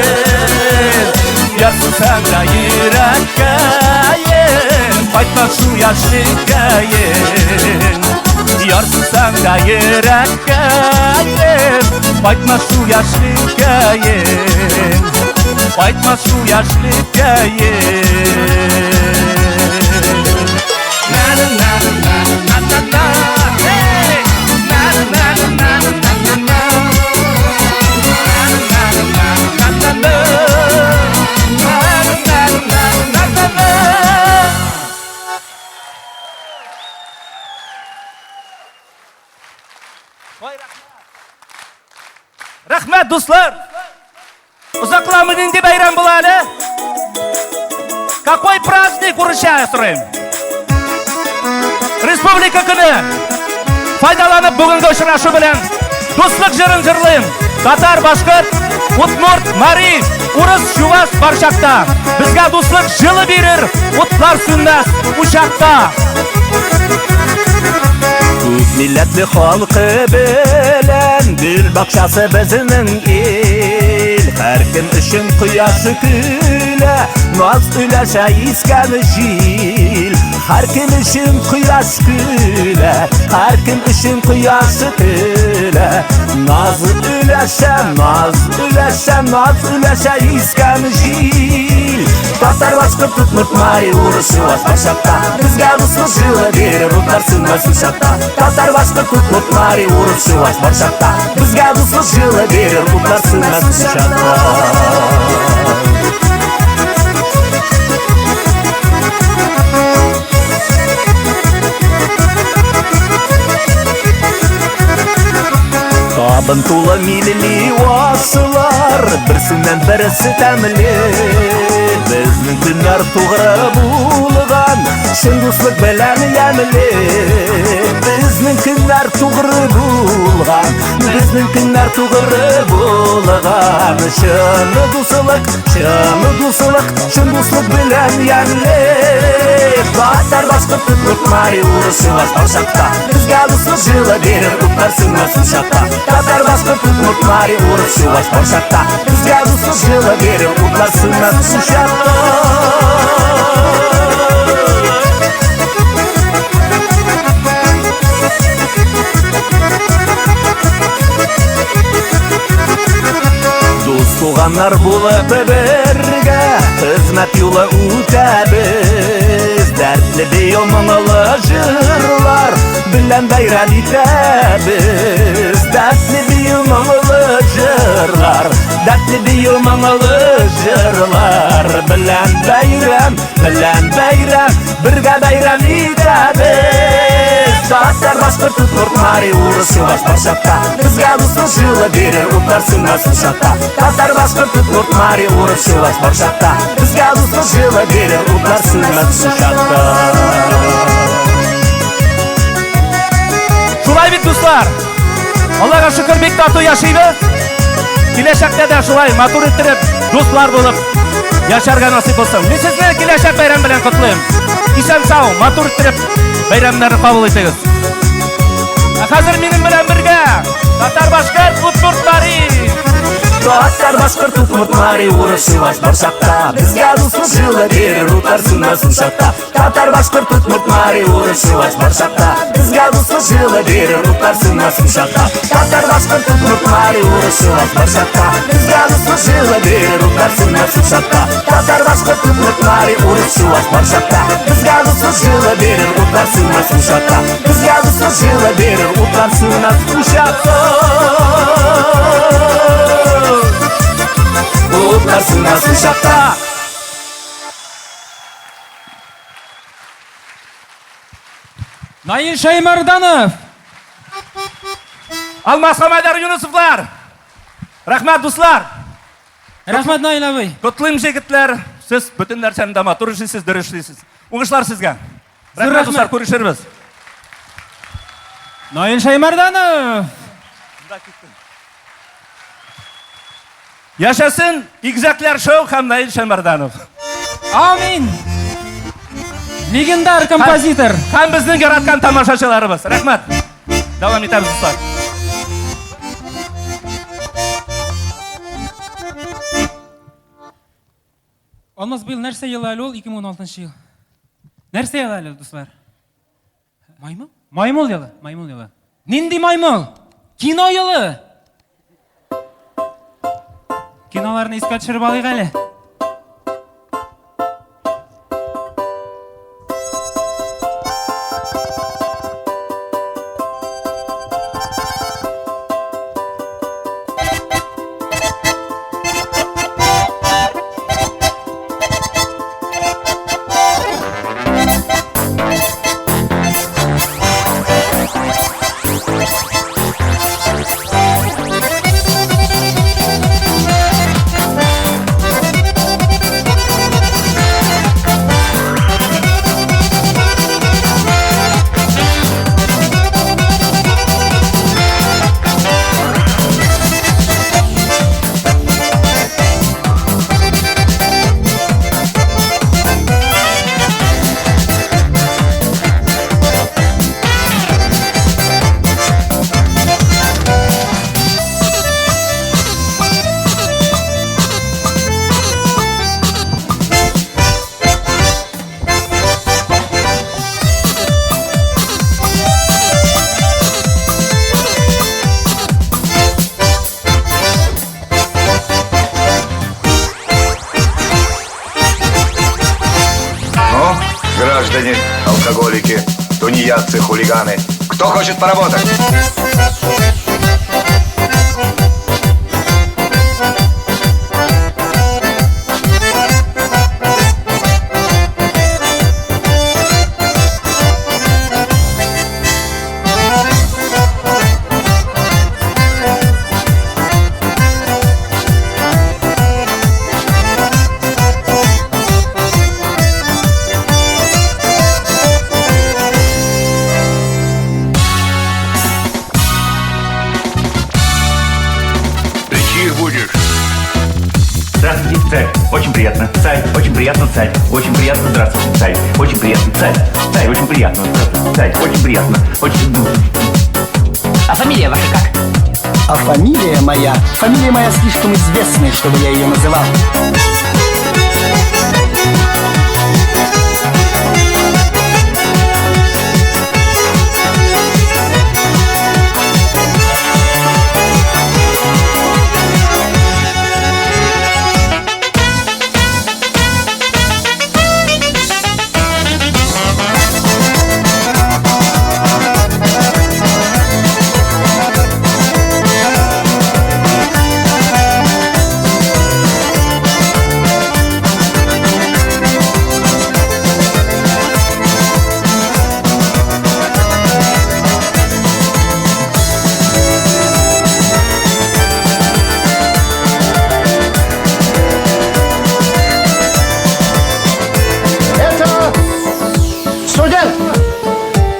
Ярсысаң да йөрәккәем, кайтма шул яшьлеккәем. Ярсысаң да йөрәккәем, кайтма шул яшьлеккәем. Кайтма шул яшьлеккәем. На-на-на-на-на-на-на. Hey! На-на-на-на-на-на-на. На-на-на-на-на-на-на. На-на-на-на-на-на. Рахмет, дуслар! Узакламы нинди байрам була әле? Какой праздник урышая сұрайым? Республика көне! Файдаланып бүгінгі ұшырашу білен дуслық жырын жырлайым. Татар, башқұрт, удмурт, мари, урыс, чуваш баршақта. Бізге дуслық жылы берір, утлар сүнмәс ұшақта. Күп милләтле халқы белән гүл бакчасы безнең ил. Һәр кем өчен кояшы көлә, наз үләшә искән җил. Һәр кем өчен кояш көлә, һәр кем өчен кояшы көлә. Наз үләшә, наз үләшә, наз үләшә искән җил. Татар, башкорт, удмурт, мари, урыс, чуваш баршакта. Безгә дуслык җылы бирер, утлар сүнмәс учакта. Татар, башкорт, удмурт, мари, урыс, чуваш баршакта. Безгә дуслык җылы бирер, утлар сүнмәс учакта. Табын тулы милли васылар, берсеннән берсе тәмле. Безнең көннәр тугры булган, шул дуслык белән ямле. Безнең көннәр тугры булган, безнең көннәр тугры булган. Шул дуслык, шул дуслык белән ямле. Татар, башкорт, удмурт, мари, урыс, чуваш баршакта. Безгә дуслык җылы бирер, утлар сүнмәс учакта. Татар, башкорт, удмурт, мари, урыс, чуваш баршакта. Безгә дуслык җылы бирер, утлар сүнмәс учакта. Дус туганнар булып бергә, хезмәт юлы үтәбез. Дәртле бию моңлы җырлар белән бәйрәм итәбез. Дәртле бию моңлы җырлар, дәртле бию моңлы җырлар белән бәйрәм, бергә бәйрәм итәбез. Татар, башкорт, удмурт, мари, урыс, чуваш баршакта. Безгә дуслык җылы бирер, утлар сүнмәс учакта. Татар, башкорт, удмурт, мари, урыс, чуваш баршакта. Безгә дуслык җылы бирер, утлар сүнмәс учакта. Шулай бит, дуслар! Аллага шөкер, бик тату яшыйбыз. Киләчәктә дә шулай матур иттереп, дуслар булып яшәргә насыйп булсын. Мин сезне киләчәк бәйрәм белән котлыйм. Исән-сау, матур иттереп бәйрәмнәрне кабул итегез. Хәзер минем белән бергә татар, башкорт, удмурт, мари. Татар, башкорт, удмурт, мари, урыс, чуваш баршакта. Безгә дуслык җылы бирер, утлар сүнмәс учакта. Татар, башкорт, удмурт, мари, урыс, чуваш баршакта. Безгә дуслык җылы бирер, утлар сүнмәс учакта. Татар, башкорт, удмурт, мари, урыс, чуваш баршакта. Безгә дуслык җылы бирер, утлар сүнмәс учакта. Татар, башкорт, удмурт, мари, урыс, чуваш баршакта. Безгә дуслык җылы бирер, утлар сүнмәс учакта. Безгә дуслык җылы бирер, утлар сүнмәс учакта. Утлар сүнмәс учакта. Наил Шаймарданов! Алмас Хамайдар Юнусовлар! Рахмат, дуслар! Рахмат, Наил абый! Котлыйм, җегетләр! Сез бөтен нәрсәне дә матур эшлисез, дөрес эшлисез. Уңышлар сезгә! Рахмат, дуслар, күрешербез! Наил Шаймарданов! Yaşasın İgizaklar Show ham Nail Shamardanov. Amin. Legendar kompozitor. Ham bizning yaratgan tomoshachilarimiz. Rahmat. Davom etamiz ustoz. Olmaz bu yıl нәрсе yılı әлі ол 2016 yıl. Нәрсе ела әлі, достар? Маймыл? Маймыл ела, маймыл ела. Нинди маймыл? Кино yılı. Киноларны искә төшереп алыйк әле. Граждане, алкоголики, тунеядцы, хулиганы. Кто хочет поработать? Здравствуйте, царь. Очень приятно. Царь. Очень приятно, царь. Очень приятно. Здравствуйте, царь. Очень приятно, царь. Царь. Очень приятно. Здравствуйте, царь. Очень приятно. Очень... А фамилия ваша как? А фамилия моя слишком известная, чтобы я ее называл.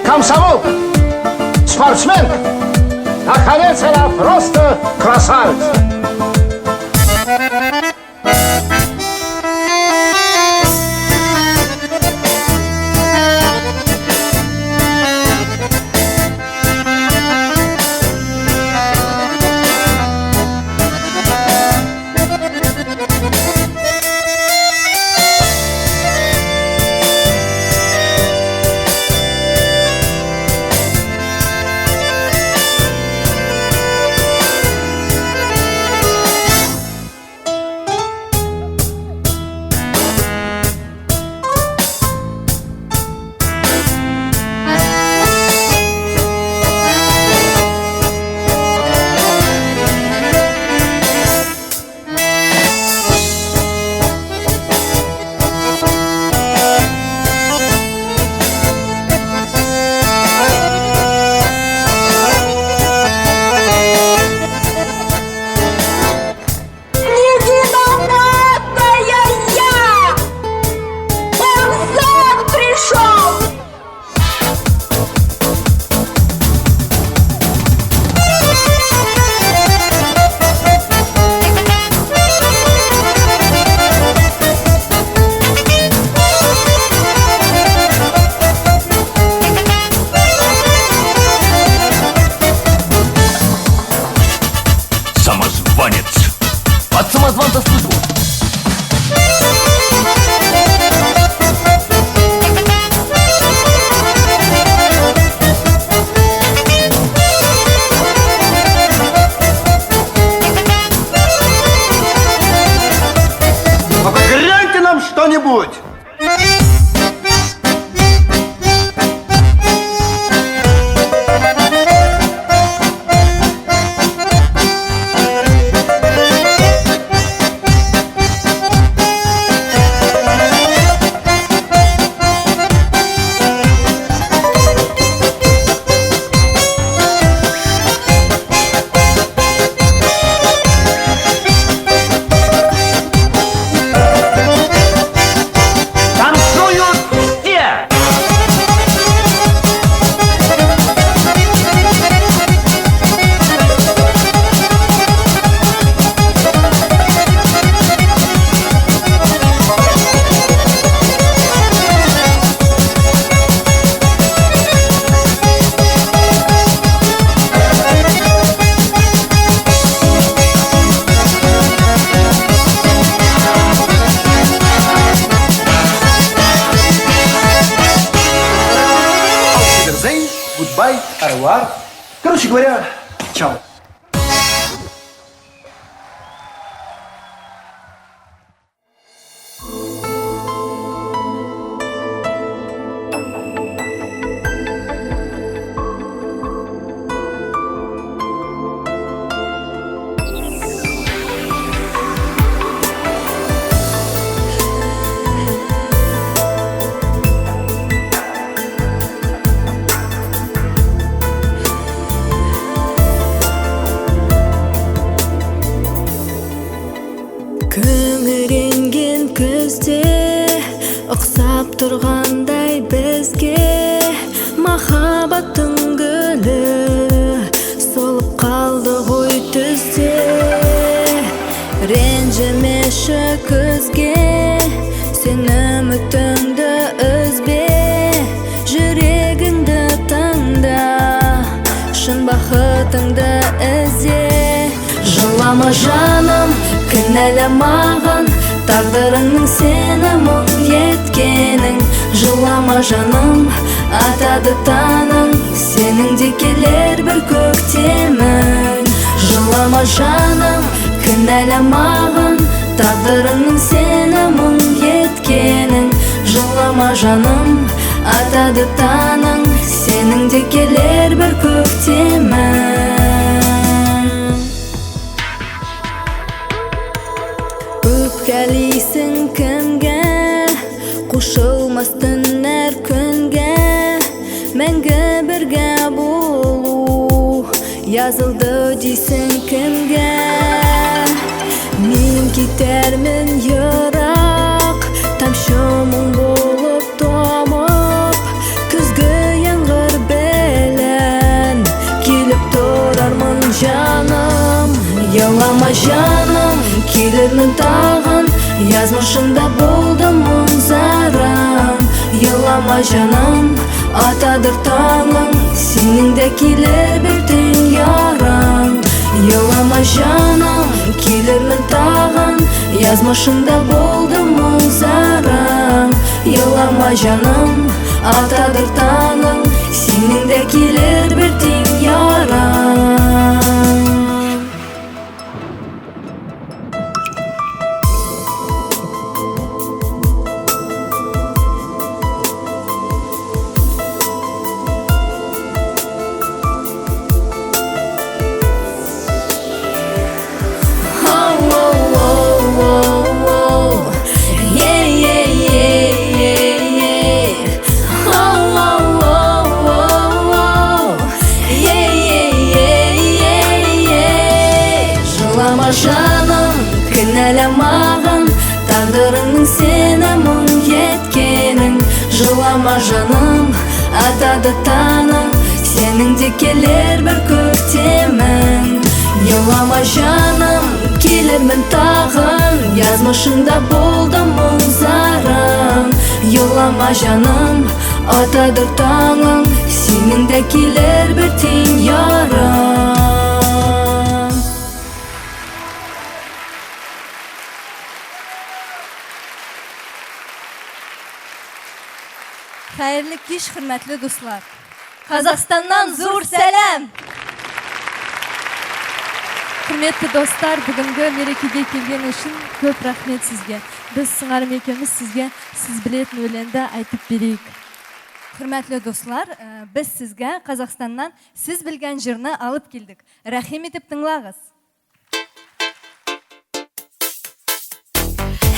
Комсомол, спортсмен, наконец, она просто красавица. кто-нибудь? Goodbye, арвар. Короче говоря, чао. Күңіренген күзде ұқсап тұрғандай бізге махаббаттың гүлі солып қалды ғой түзде. Ренжімеші күзге сен үмітіңді үзбе, жүрегіңді тыңда, шын бақытыңды ізде. Жылама жаным, кінәламаған, тағдырыңның сені мұң еткенің. Жылама жаным, атады таның, сенің де келер бір көктемің. Жылама жаным, кінәламаған, тағдырыңның сені мұң еткенің. Жылама жаным, атады таның, сенің де келер бір көктемің. Өпкәлейсің кімге, қошылмас түнер күнге, мәңгі бірге болу yazıldı дейсің кімге. Мен кетермін йырақ, тамшы мұң болып томып, күзгі яңғыр белен келіп тұрармын жаным. Ялама жаным, келермін тағын, язмышында болды мұң зарам. Ялама жаным, атадыр таңың, сенің де келер бір түн ярам. Ялама жаным, келермін тағын, язмышында болды мұң зарам. Ялама жаным, атадыр таңың, сенің де келер бір түн ярам. Жылама жаным, кінәламаған, тағдырыңның сені мұң еткенің. Жылама жаным, атады таның, сенің де келер бір көктемің. Ялама жаным, келермін тағын, язмышында болды мұң зарам. Ялама жаным, атады таңың, сенің де келер бір түн ярам. Xeyirli kiş, hürmetli dostlar. Kazakistan'dan zor selam. Құрметті достар, бүгінгі мерекеге келген үшін көп рахмет сізге. Біз сыңарым екеуміз сізге сіз білетін өлеңді айтып берейік. Құрметті достар, біз сізге Қазақстаннан сіз білген жырны алып келдік. Рахим етіп тыңлағыз.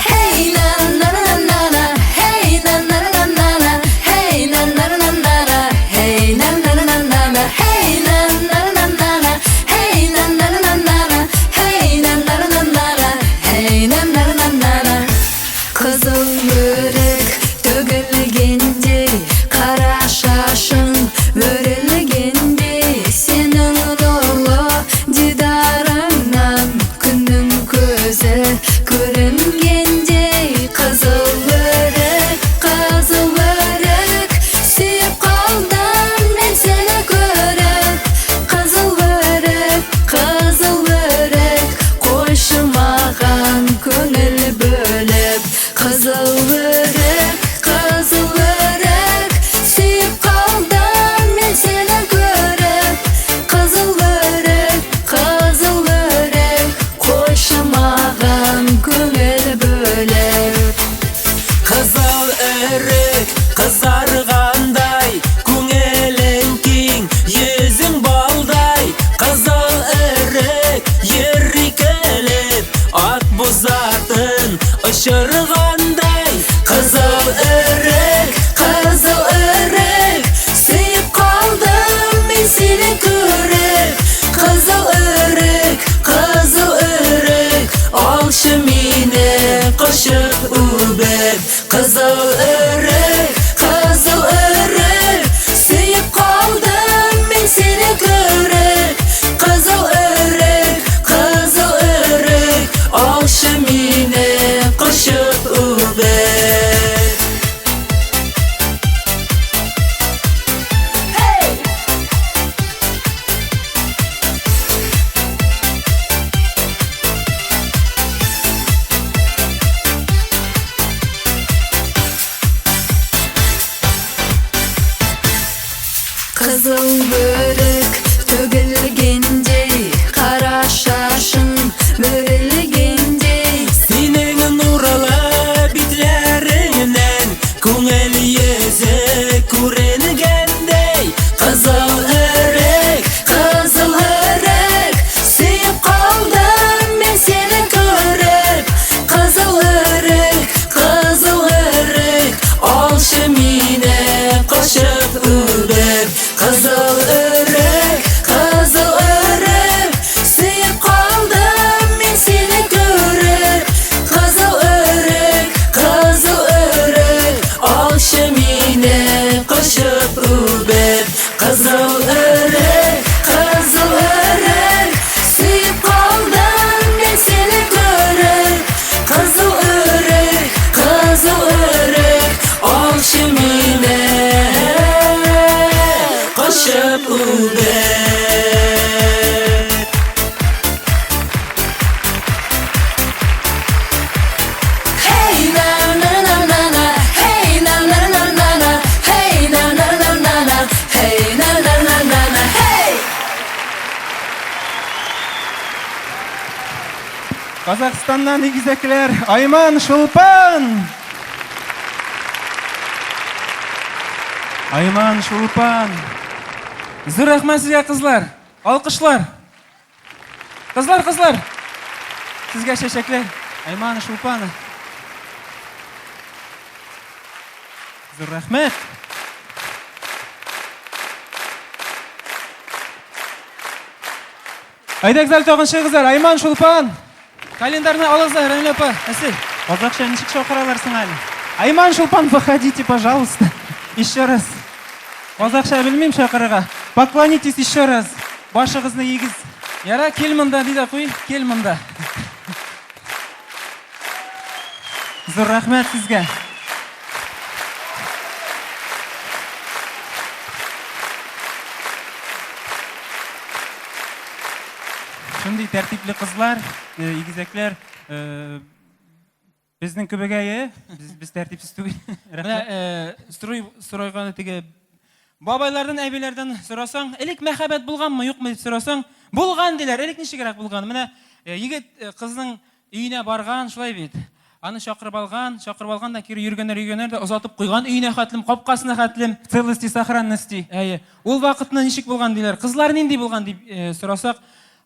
Hey na na na na na, hey na na na na na, hey na na na na na, hey na na na na na, hey na na na na na, hey na na na na na, hey na na na na na, hey na na na na na. Kızıl yürek tөгілгенде, қара шашың өрілгенде, сенің нұрлы дидарыңнан күннің көзі көрінгенде, қызыл өрік сүйіп қалдым мен сені көріп. Қызыл өрік қойшы маған көңіл бөліп. Қызыл өрік сүйіп қалдым мен сені көріп. Қызыл өрік қойшы маған көңіл бөліп. Қызыл өрік қызарғандай, көңілің кең, yüzің балдай. Қызыл өрік еркелеп, ат бұзатын ұшырғандай. Қызыл өрік сүйіп қалдым мен сені көріп. Қызыл өрік алшы мені құшып өбіп. Қызыл өрік сүйіп қалдым мен сені көріп. Қызыл өрік алшы мені құшып өбіп. Қызыл өрік төгілгенде, қара шашың өрілгенде, Сенің нұрлы бетлеріңнен көңіл yüzі көрінгендей. Қызыл өрік сүйіп қалдым мен сені көріп. Қызыл өрік алшы мені құшып өбіп. Қызыл өрік сүйіп қалдым мен сені көріп. Қызыл өрік алшы мені құшып өбіп. Қызыл өрік сүйіп қалдым мен сені көріп. Қызыл өрік алшы мені құшып өбіп. Hey na na na na na, hey na na na na na, hey na na na na na, hey na na na na na, hey. Қазақстаннан игізекілер Айман Шолпан. Айман Шолпан. Зор рахмет сізге, қызлар. Алқышлар. Қызлар. Сізге шешеклер. Айман Шолпан. Зор рахмет. Айдак зал тоғыншы қыздар, Айман Шолпан. Календарны алыңыздар, Рәмилә апа. Әсел. Қазақша ничек шақыраларсың әлі? Айман Шолпан, выходите, пожалуйста. Еще раз. Қазақша білмеймін шақырыға. Поклонитесь еще раз. Башығызны егіз. Яра, кел мұнда дейді қой, кел мұнда. Зор рахмет сізге. Шындай тәртіплі қызлар, егізеклер, біздің көбегейі, біз тәртіпсіз түгіл. Сұрайғаны теге бабайлардан, әбелерден сұрасаң, әлік мәхәбәт болған ма, жоқ ма деп сұрасаң, Булган диләр, элек ничегрәк булган? Менә егет кызның өенә барган, шулай бит. Аны чакырып алган да кире йөргәннәр дә озатып куйган өенә хәтлем, капкасына хәтлем. Целости, сохранности. Әйе. Ул вакытны ничек булган диләр? Кызлар нинди булган дип сорасак,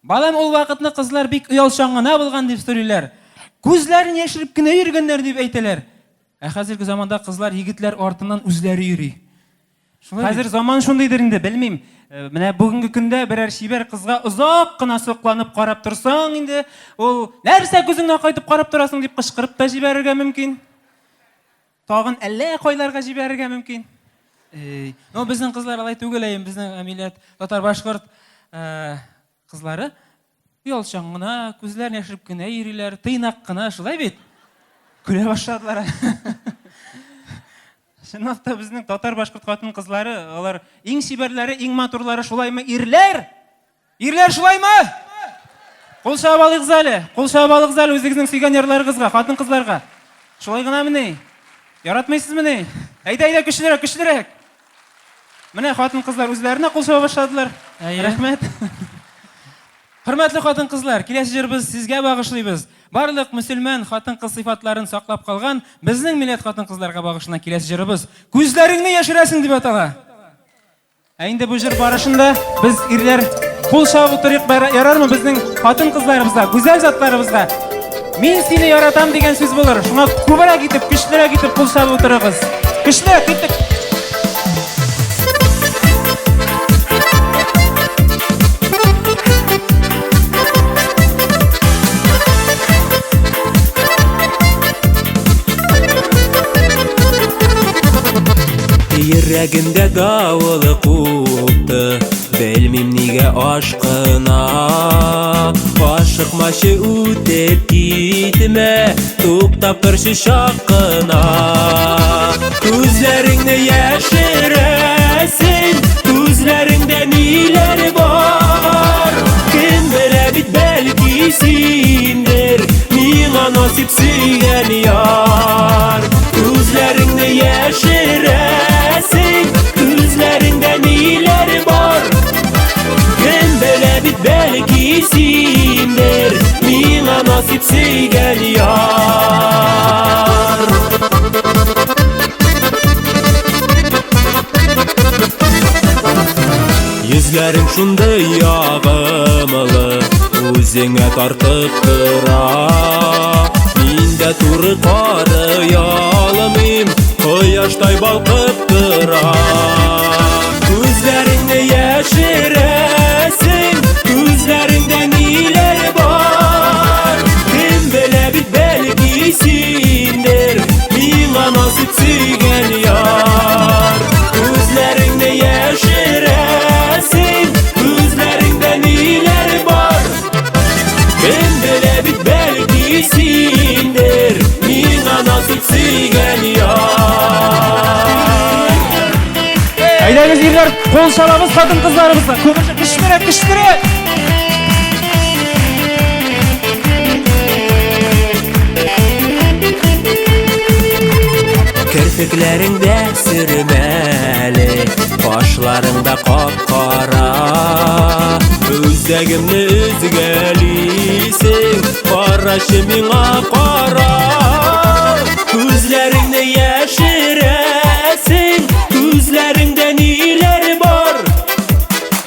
балам ул вакытны кызлар бик оялчан гына булган дип сөйлиләр. Күзләрен яшереп кенә йөргәннәр дип әйтәләр. Хәзерге заманда кызлар егетләр артыннан үзләре йөри. Хәзер заман шундыйдыр инде, белмим. Менә бүгенге көндә берәр шибәр кызга озак кына сокланып карап торсаң инде, ул нәрсә күзеңне кайтып карап торасың дип кычкырып та җибәрергә мөмкин. Тагын әллә кайларга җибәрергә мөмкин. Ну безнең кызлар алай түгел, безнең милләт татар башкорт кызлары оялчан гына, күзләрен яшереп кенә йөриләр, тыйнак кына, шулай бит. Көлә башладылар. Шунлыкта безнең татар башкорт хатын кызлары, алар иң шибәрләре, иң матурлары шулаймы? Ирләр! Ирләр шулаймы? Кул чаба алыгыз әле. Кул чаба алыгыз әле үзегезнең сөйгән ярларыгызга, хатын кызларга. Шулай гына менә. Яратмыйсызмы менә? Әйдә, көчлерәк, көчлерәк. Менә хатын кызлар үзләренә кул чаба башладылар. Рәхмәт. Хөрмәтле хатын кызлар, киләсе җырыбыз сезгә багышлыйбыз. Барлык мөселман хатын-кыз сыйфатларын саклап калган безнең милләт хатын-кызларга багышлана киләсе җырыбыз "Күзләреңне яшерәсең" дип атала. Инде бу җыр барышында без ирләр кул чабып торыйк, ярармы безнең хатын-кызларыбызга, гүзәл затларыбызга? Мин сине яратам дигән сүз булыр. Шуңа күбрәк итеп, көчлерәк итеп кул чабып торыгыз. Көчлерәк итеп. Йөрәгемдә давылы купты, белмим нигә ашкына. Ашыкмачы үтеп китмә, туктап торчы чакына. Күзләреңне яшерәсең, күзләреңдә ниләр бар? Кем белә бит, бәлки синдер миңа насип сөйгән яр. Күзләреңне яшерәсең, күзләреңдә ниләр бар? Кем белә бит, бәлки синдер миңа насип сөйгән яр. Йөзләрең шундый ягымлы, үзеңә тартып тора. Мин дә туры карый алмыйм, кояштай балкып тора. Күзләреңне яшерәсең, күзләреңдә ниләр бар? Кем белә бит, бәлки синдер миңа насип сөйгән яр. Күзләреңне яшерәсең, күзләреңдә ниләр бар? Кем белә бит, бәлки синдер миңа насип сөйгән яр. Әйдәгез ирләр, кул чабабыз хатын-кызларыбызга. Көчлерәк, көчлерәк. Керфекләреңдә сөрмәле, кашларыңда кап-кара. Үзәгемне өзгәлисең, карашы миңа кара. Күзләреңне яшерәсең, күзләреңдә ниләр бар?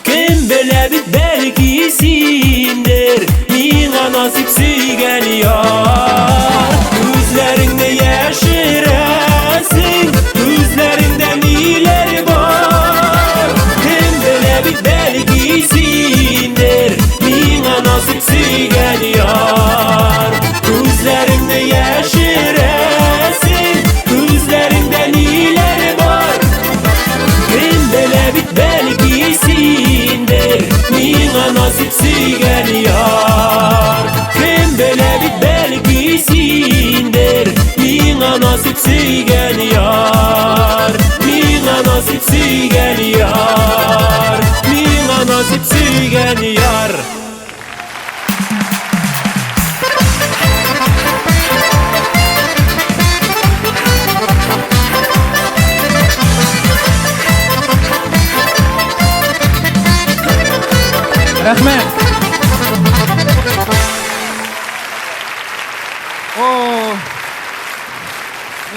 Кем белә бит, бәлки синдер миңа насип сөйгән яр. Күзләреңне яшерәсең, күзләреңдә ниләр бар? Кем белә бит, бәлки синдер миңа насип сөйгән яр. Күзләреңне яшерәсең, күзләреңдә ниләр бар? Кем белә бит, бәлки синдер миңа насип сөйгән яр. Кем белә бит, бәлки синдер миңа насип сөйгән яр. Миңа насип сөйгән яр. Миңа насип сөйгән яр. Рәхмәт.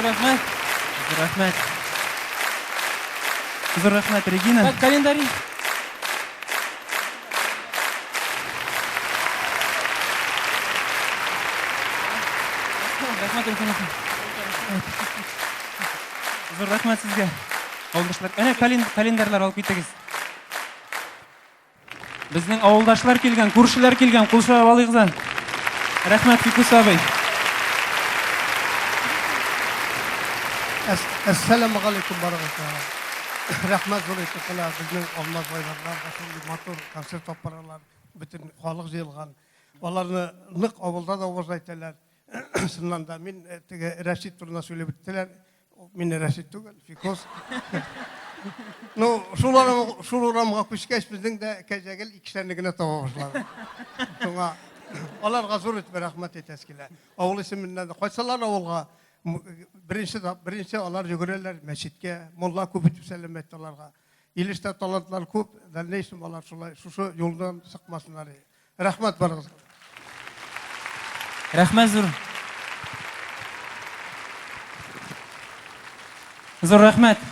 рәхмәт. Рәхмәт. Зур рәхмәт, Регина. Так, календарий. Рәхмәт, Рәхмәт. Зур рәхмәт сезгә. Авылдашлар, әнә календарлар алып китегез. Безнең авылдашлар килгән, күршеләр килгән, кул чабып алыгыз. Рәхмәт, Фикус абый. Assalamu alaikum barakatuh. Рәхмәт зур итеп безнең Алмаз байларга шундый матур концерт тапкырлар, бөтен халык җыелган. Аларны нык авылда да уважайталар. Шуннан да мин теге Рәшит турында сөйләп биттеләр. Мин Рәшит түгел, Фикус. Ну, шуларга күчкәч безнең дә кәҗәгел икешәрне генә таба башлады. Шуңа аларга зур итеп рәхмәт итәс килә. Авыл исеменнән кайсалар авылга Birinci alар yürürler mescitte, molla kubit sələm etdilərə. İlişdə talantlar küp, dəlneysim alар şu yoldan sıkmasınlar. Rəhmət barınız. Rəhmət zor. Zor rəhmət.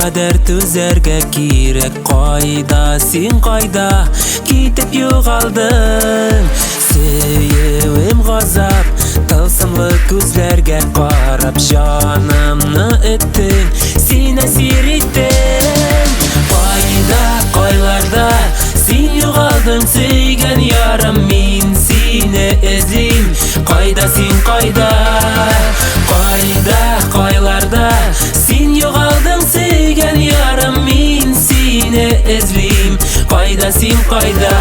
Kadar tüzerge kirek kayda sin kayda kitip yo'qaldın Sevim gazap tılsımlı gözlerge qarab Canımны эзлим. Кайда син, кайда, кайда, кайларда син югалдың сөйгән ярым, мин сине эзлим. Кайда син, кайда.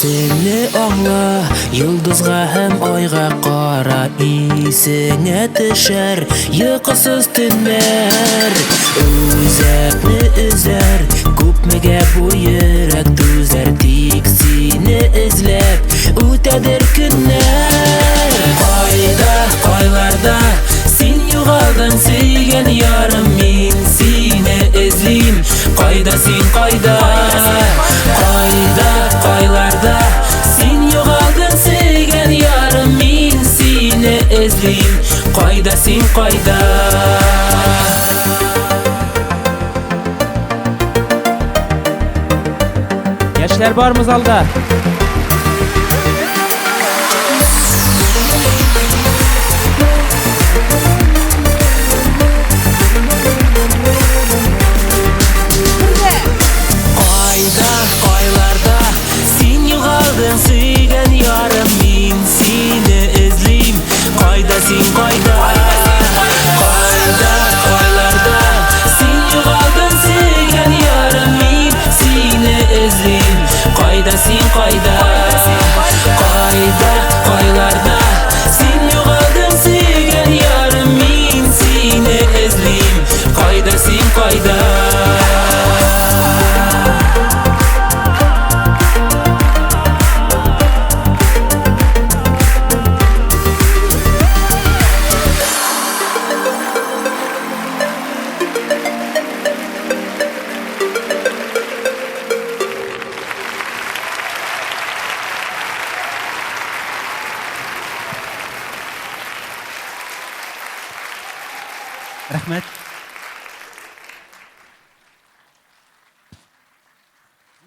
Сені аңла, йолдызға һәм айға қара, исеңә төшәр йокысыз төннәр. Үзәкне өзәр, күпмегә бу йөрәк түзәр, тик сине эзләп үтәдер көннәр. Кайда, кайларда син югалдың сөйгән ярым, мин сине эзлим. Кайда син, кайда, кайда, кайларда син югалдың сөйгән ярым, мин сине эзлим. Кайда син, кайда. Яшьләр бармы залда? Кайда, кайларда син югалдың сөйгән ярым, мин сине эзлим. Кайда син, кайда, кайда, кайларда син югалдың сөйгән ярым, мин сине эзлим. Кайда син, кайда, кайда, кайларда син югалдың сөйгән ярым, мин сине эзлим. Кайда син, кайда. Рәхмәт.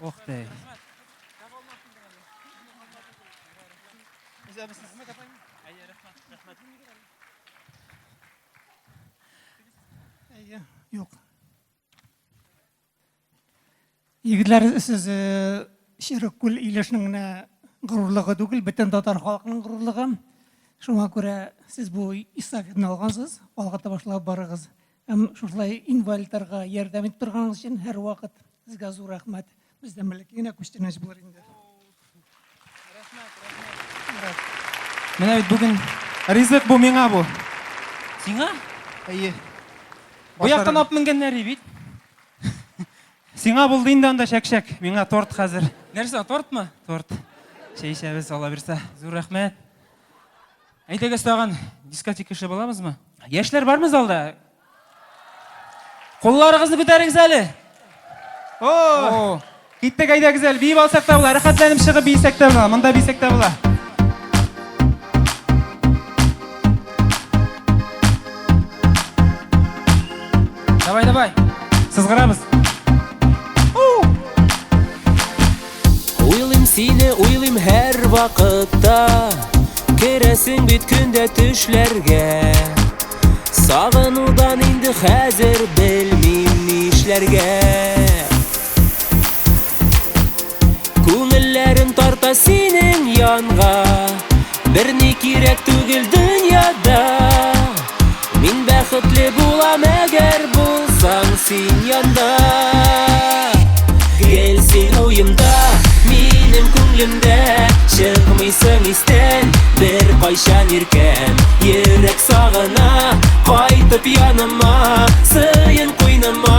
Ох тәй. Yok. Егетләр, сез Широккүл илешнең горурлыгы түгел, бөтен татар халкының горурлыгы. Шуңа күрә сез бу эстафетаны алгансыз, алга башлап барыгыз. Һәм шулай инвалидларга ярдәм итеп торганыгыз өчен һәр вакыт сезгә зур рәхмәт. Бездән мөлеккенә күчтәнәч булыр инде. Менә бит бүген Ризык бу миңа бу. сиңа? Әйе. Бу яктан ап менгәннәр бит. Сиңа булды инде анда шәк-шәк. Миңа торт хәзер. Нәрсә, тортмы? Торт. Чәй эчәбез, ала бирсә. Зур рәхмәт. Әйтегез тагын, дискотека эше буламызмы? Яшьләр бармы залда? Колларыгызны күтәрегез әле. О! Киттек, әйдәгез әле. Биеп алсак та була, рәхәтләнеп чыгып бисәк тә була. Монда бисәк тә була. Давай, давай. Сызгырабыз. Уйлыйм сине, уйлыйм һәр вакытта, керәсең бит көндә төшләргә. Сагынудан инде хәзер белмим нишләргә. Күңелләрем тарта синең янга, берни кирәк түгел дөньяда. Мин бәхетле булам әгәр булсаң син янда. Гел син уемда, минем күңлемдә, чыгмыйсың истән, бер кайчан иркәм. Йөрәк сагына, кайтып яныма, сыйын куйныма.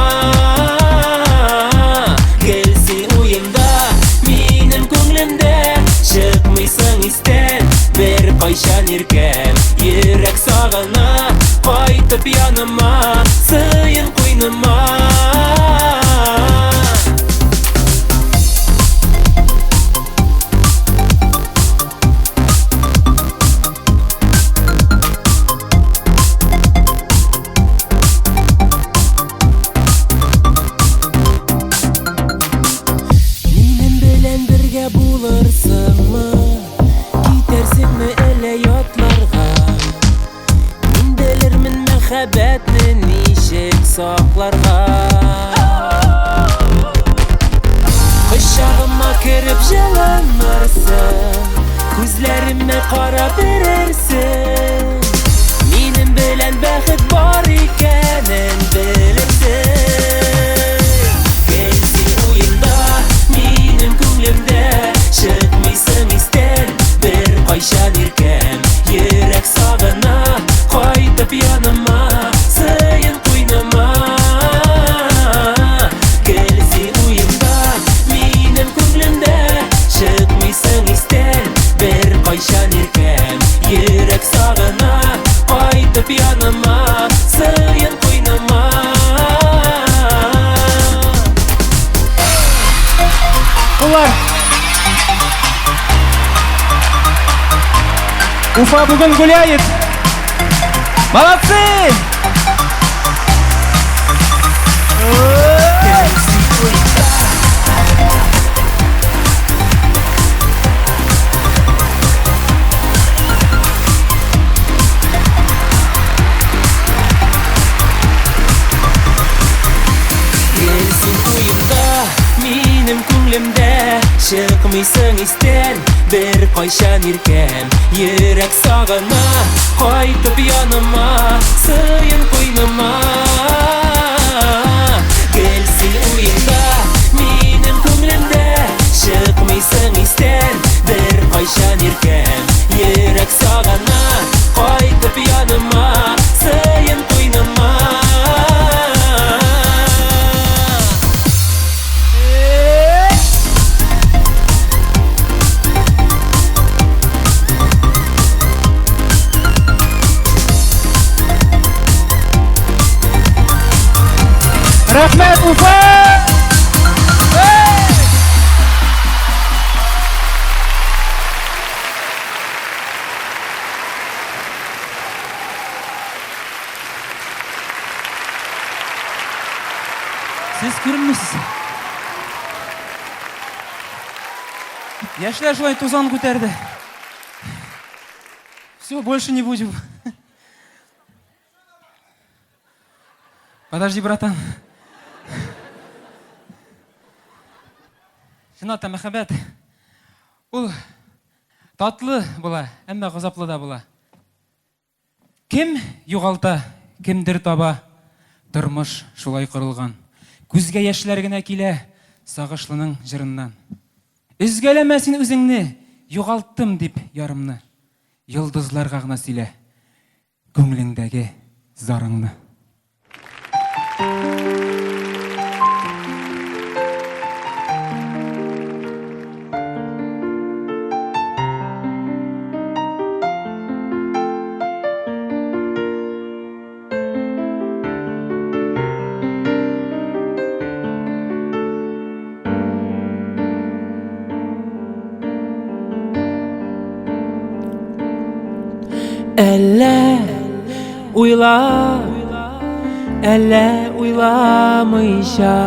Гел син уемда, минем күңлемдә, чыгмыйсың истән, бер кайчан иркәм. Йөрәк сагына, кайтып яныма, сыйын куйныма. Жыланырсың, күзләремә карап берерсең. Минем белән бәхет бар икәнен белерсең. Кәлсин уенда, минем күңлемдә, чыкмыйсың истән, бер кайчан иркәм, йөрәк сагына, кайтып яныма, сыйын куйныма. Кәлсин уенда, минем күңлемдә, чыкмыйсың истән, бер кайчан иркәм, йөрәк сагына, кайтып яныма, сыйын куйныма. Улар, Уфа бүгін гуляет. Молодцы! Кәлсин уенда, минем күңлемдә, чыкмыйсың истән, бер кайчан иркәм, йөрәк сагына, кайтып яныма, сыйын куйныма. Кәлсин уенда, минем күңлемдә, чыкмыйсың истән, бер кайчан иркәм, йөрәк сагына, кайтып яныма, сыйын куйныма. Рәхмәт, Уфа! Сіз күрінмейсіз. Яшьләр шулай тузан күтәрде. Все, больше не будем. Подожди, братан. Шыната мәхәббәт. Ул татлы була, әмма газаплы да була. Кем югалта, кемдер таба. Тормыш шулай корылган. Күзгә яшьләр генә килә сагышлының җырыннан. Үзгәләмә син үзеңне, югалттым дип ярымны. Йолдызларга гына сөйлә күңлеңдәге зарыңны. Әллә уйламыйча,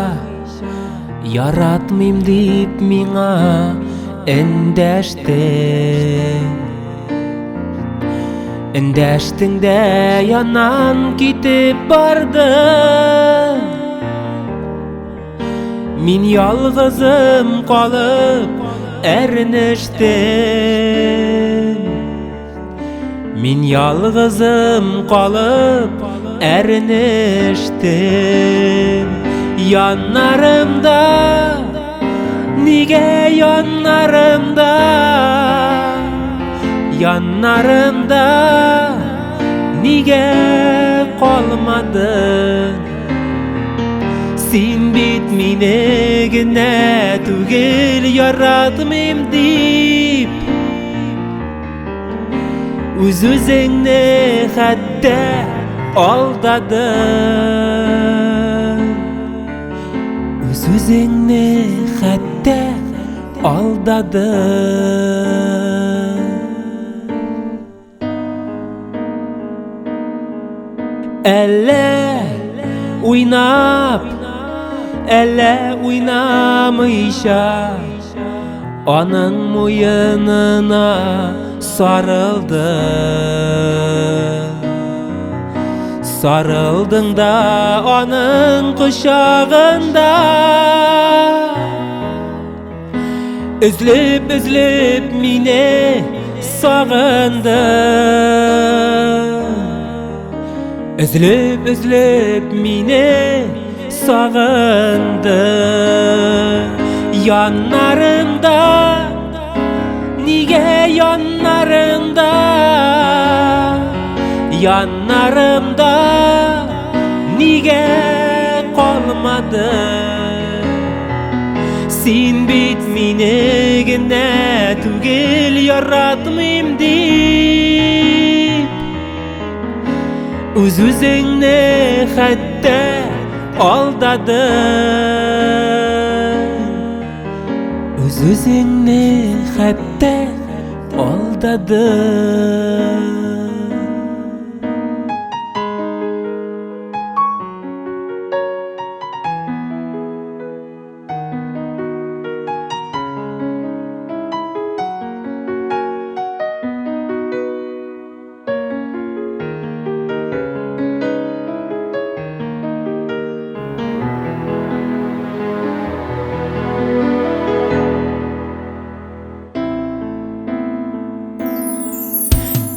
яратмыйм дип миңа эндәштең. Эндәштең дә яннан китеп бардың. Мин ялгызым калып әрнештем. Мин ялгызым калып әрнештем. Яннарымда, нигә яннарымда, яннарымда, нигә калмадың? Син бит мине генә түгел яратмыйм дип, үз-үзеңне хәтта алдадың. Үз-үзеңне хәтта алдадың. Әллә уйнап, әллә уйнамыйча, аның муенына сарылды. Сарылдың да аның кочагында. Özlep özlep mine sağındı. Özlep özlep mine sağındı. Yanlarımda, nige yanlarımda, yanlarımda nige kalmadı. Sen bitmine gene tügel yaratmayım deyip Özüzüne hatta aldadın. Özüzüne hatta aldadın.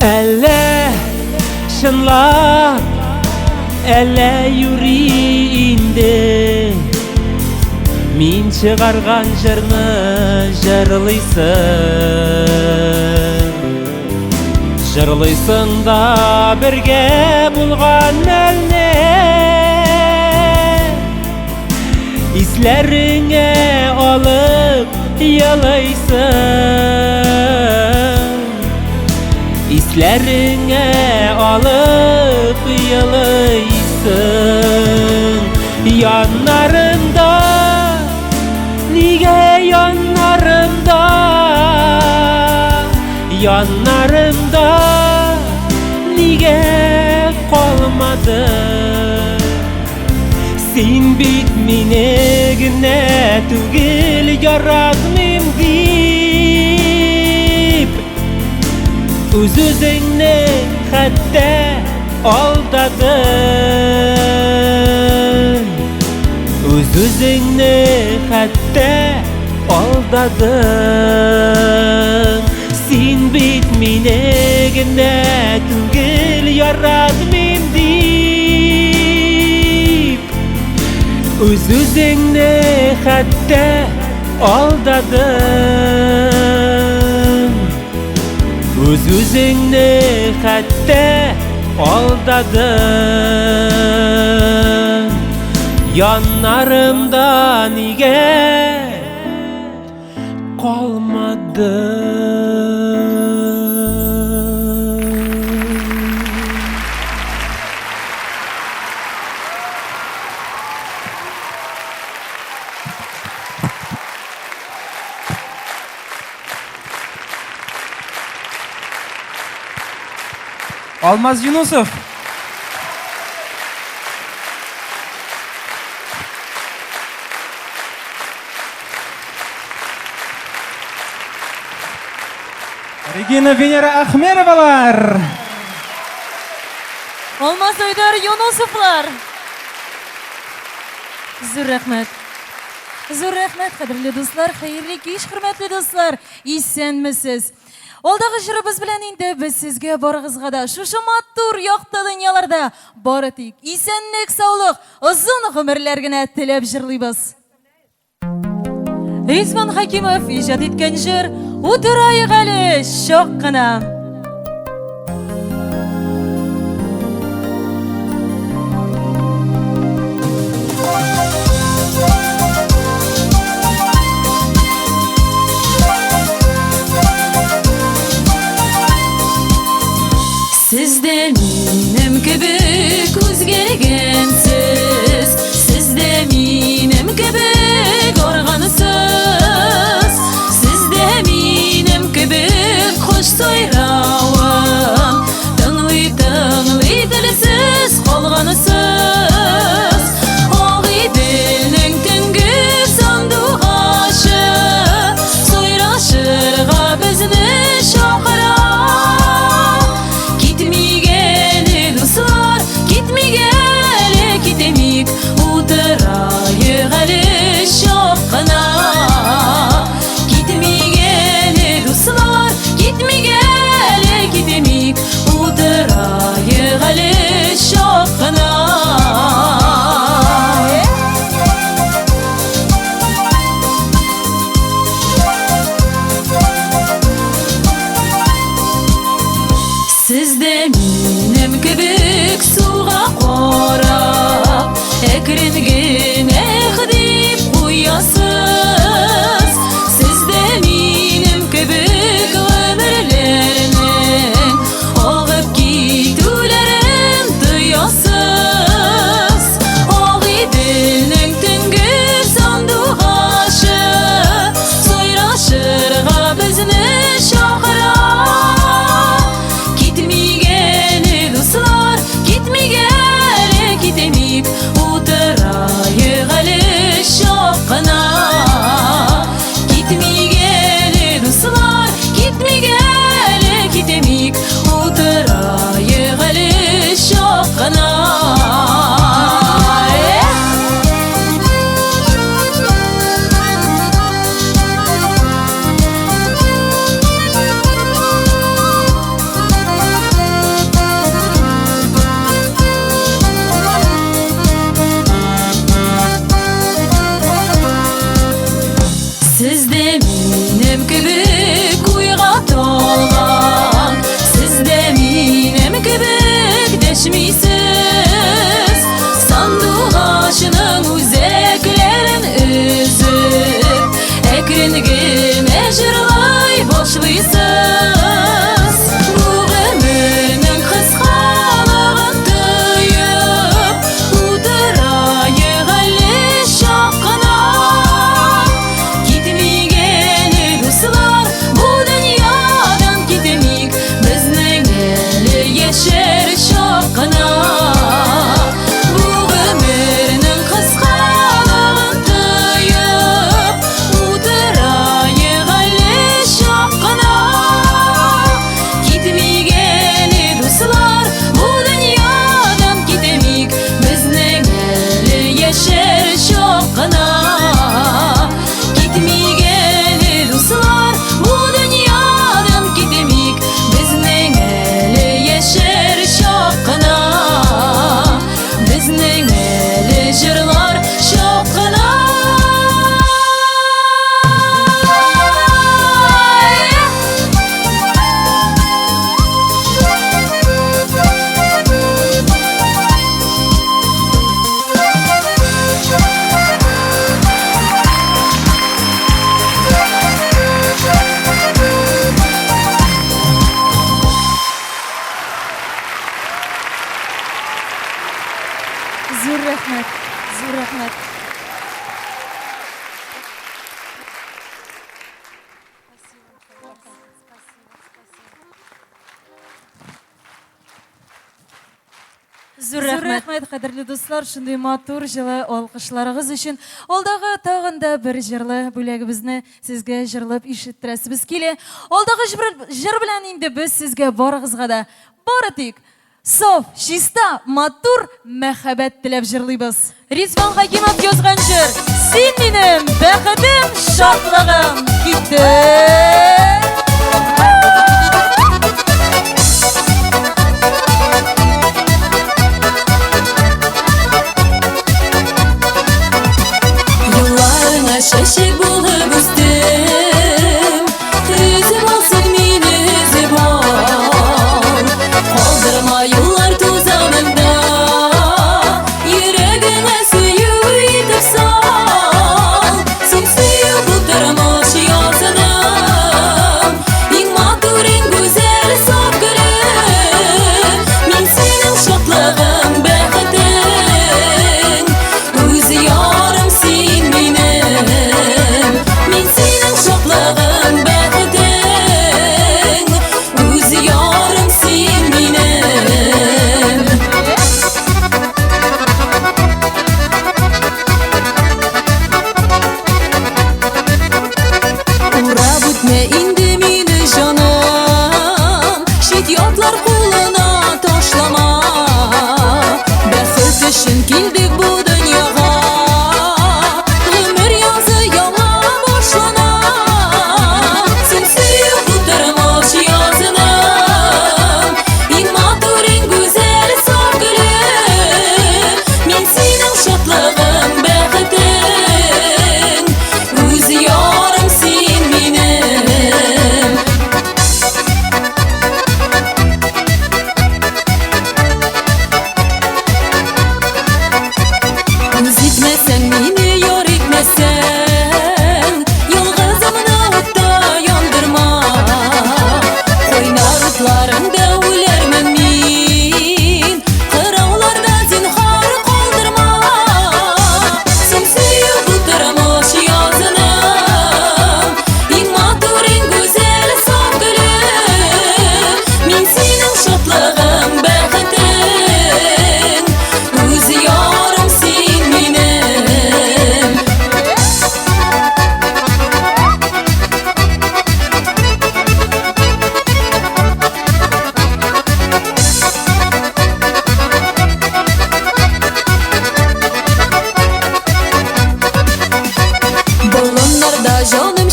Elle şınlap, elle yüreğinde min çıkargan jırны jırlıysın. Jırlıysın da birge bulgan elne islerine alıp yalaysın. İslerine alıp yalaysın. Yanlarımda, nige yanlarımda, yanlarımda nige kalmadı. Sen bitmine güne tügel yaratmayım deyip Özüzüne hatta aldadın. Özüzüne hatta aldadın. Sen bitmine gene tügel yaratmayım deyip Özüzüne hatta aldadın. Özüzüne hatta aldadın. Yanlarımda nige kalmadı. Алмаз Юнусов. Регина Венера Ахмеровалар. Алмаз Айдар Юнусовлар. Зур рәхмәт. Зур рәхмәт, кадерле дуслар, хәерле кич, хөрмәтле дуслар. Исәнмесез? Алдагы җырыбыз белән инде без сезгә барыгызга да шушы матур якты дөньяларда бары тик исәнлек, саулык, озын гомерләр генә теләп җырлыйбыз. Исман Хакимов иҗат иткән җыр "Утырайык әле чак кына". Siz de minem kebek özgergensiz, siz de minem kebek organısız, siz de minem kebek hoş soyra әкірінгін әқдеп қоясыз. Сізді менім кебек өмірлерінің ағып кетулерін тұясыз. Ақ иділнің түнгі сандуғашы сойрашырға бізні шақыра. Кетмегені достар, кетмегені кетемейік, отырайық әлі шоқына. Кетмегені достар, кетмегені кетемейік, отырайық әлі шоқына. Сізде менім кебек ойға толған, сізде менім кебек дәшмейсіз. Сандуғашының өзеклерін үзіп, әкірінгіме жырлай башлайсыз. Бұл өмірнің қысқалығын түйіп, отырайық әлі шақына. Кетмегені достар, бұл дүниядан кетемейік, біздің әлі ешер шоқына. Бұл өмірнің қысқалығын түйіп, отырайық әлі шоқына. Кетмегені достар, бұл дүниядан кетемейік, біздің әлі ешер шоқына. Кетмегені достар, бұл дүниядан кетемейік, біздің әлі ешер шоқына. Біздің әлі жырлар шоқына. Зур рахмет, зур рахмет. Зур рахмет, қадірлі достар, шындай матур жылы алқышларыңыз үшін. Олдағы тағында бір жырлы бөлегімізді сізге жырлып ишеттіресіз келе. Олдағы жыр білән енді біз сізге барығызға да барытик. Соф, шиста, матур, мәхәбәт тілеп жырлыйбыз. Ризван Хакимов язған жыр. Сен менің бәхетім, шатлығым кетті. Yıllarına şaşık bulup üstüm, üzüm olsun meni üzüm ol. Kaldırma yıllar tuzağında, yüreğime suyu yitip sal. Sen suyu buldurmuş yazdım, en matur en güzel saf gülüm. Men senin şatlığın bәхетің, өз ярым сен менің. Мен сенің шатлығың бәхетің, өз ярым сен менің. Урап өтме инде мені жаным, шет ятлар қолына ташлама. Бәхет үшін келдік бұл дүнияға, өмір язы яңа башлана.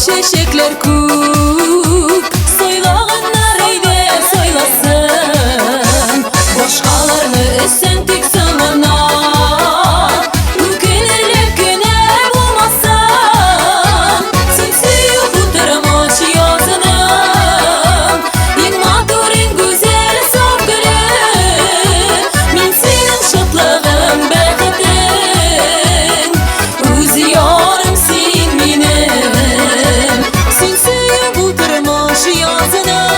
şeşekler kup Soylağınlar eyde soylasın Boşkalarını esen tek sanana Ülkelerle güne bulmasan Sen suyup utarmış yazınım En matur en güzel saf gülüm Min senin şatlığın beğetin Üzüyorum sen benim Sen suyup utarmış yazınım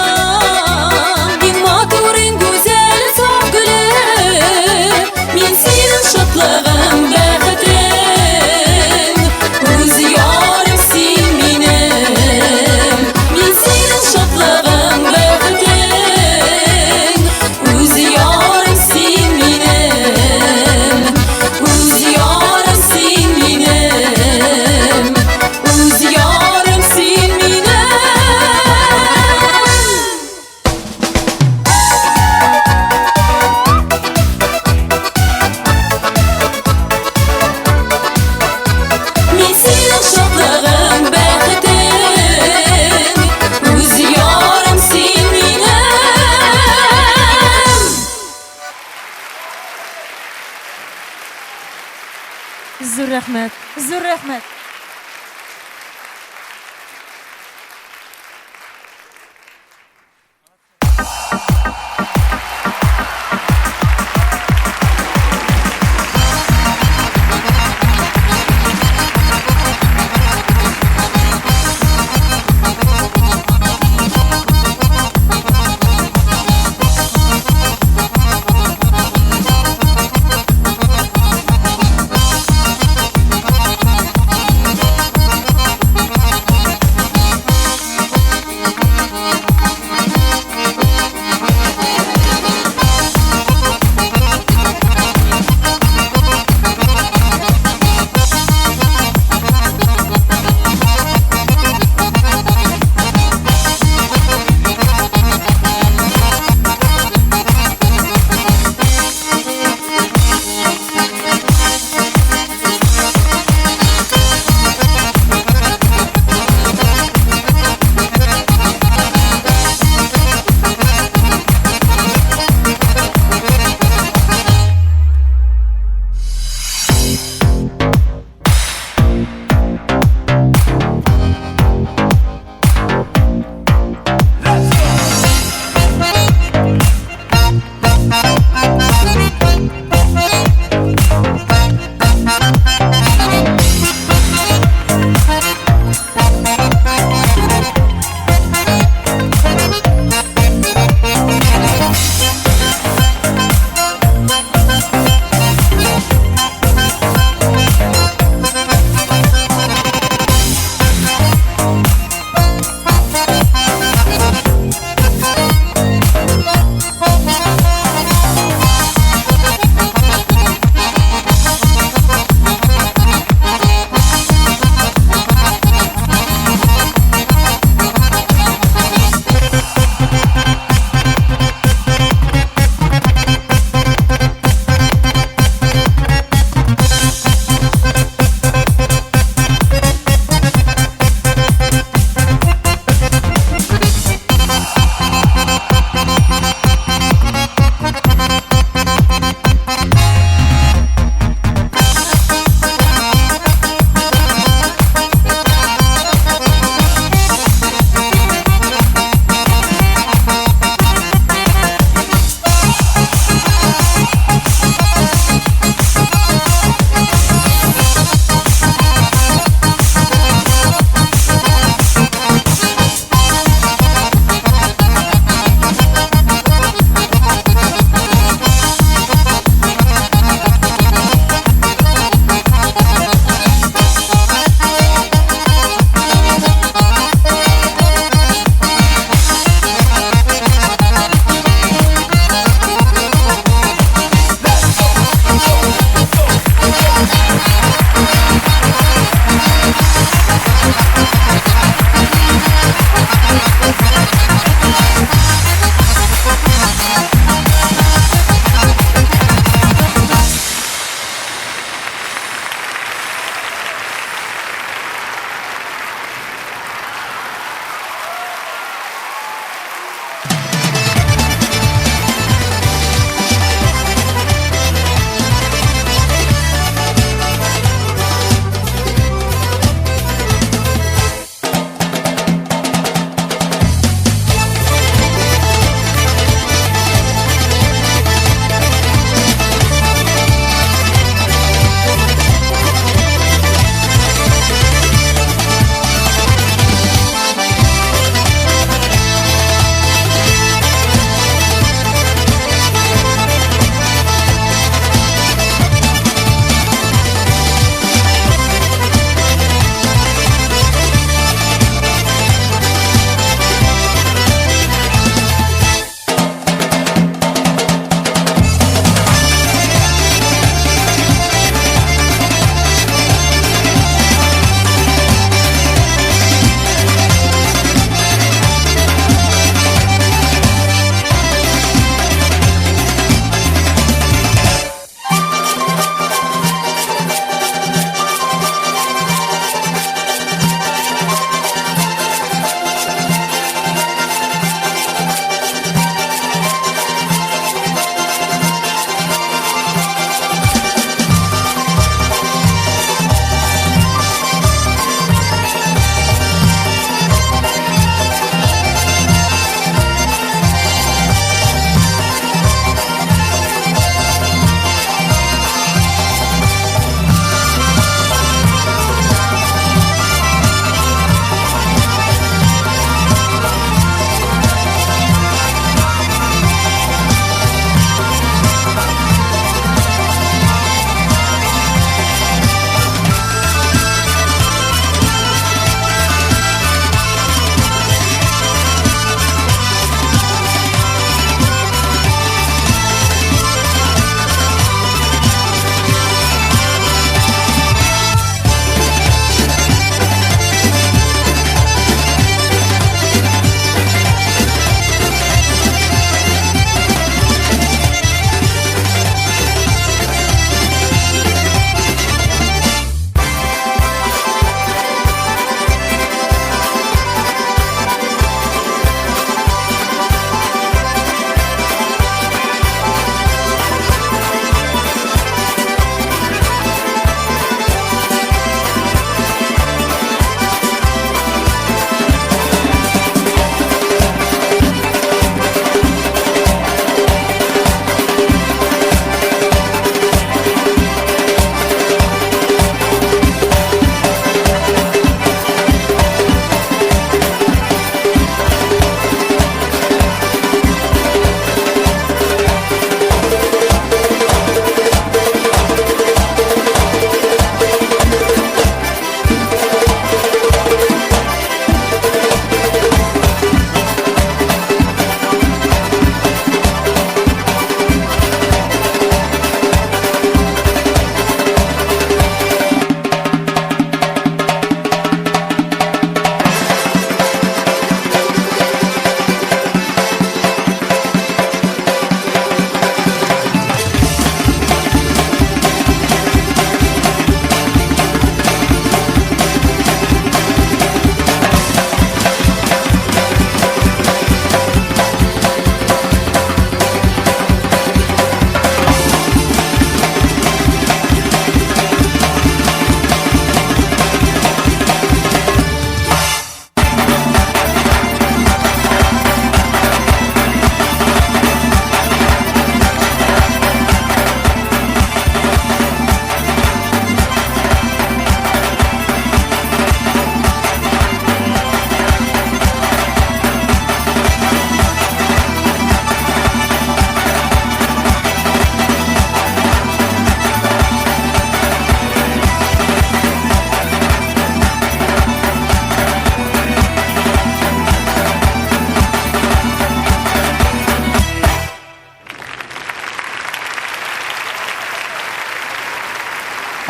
En matur en güzel saf gülüm Min senin şatlığın beğetin Üzüyorum sen benim Min senin şatlığın beğetin Üzüyorum sen benim Üzüyorum sen benim Üzüyorum sen benim Min senin şatlığın beğetin Üzüyorum sen benim Зур рәхмәт, зур рәхмәт.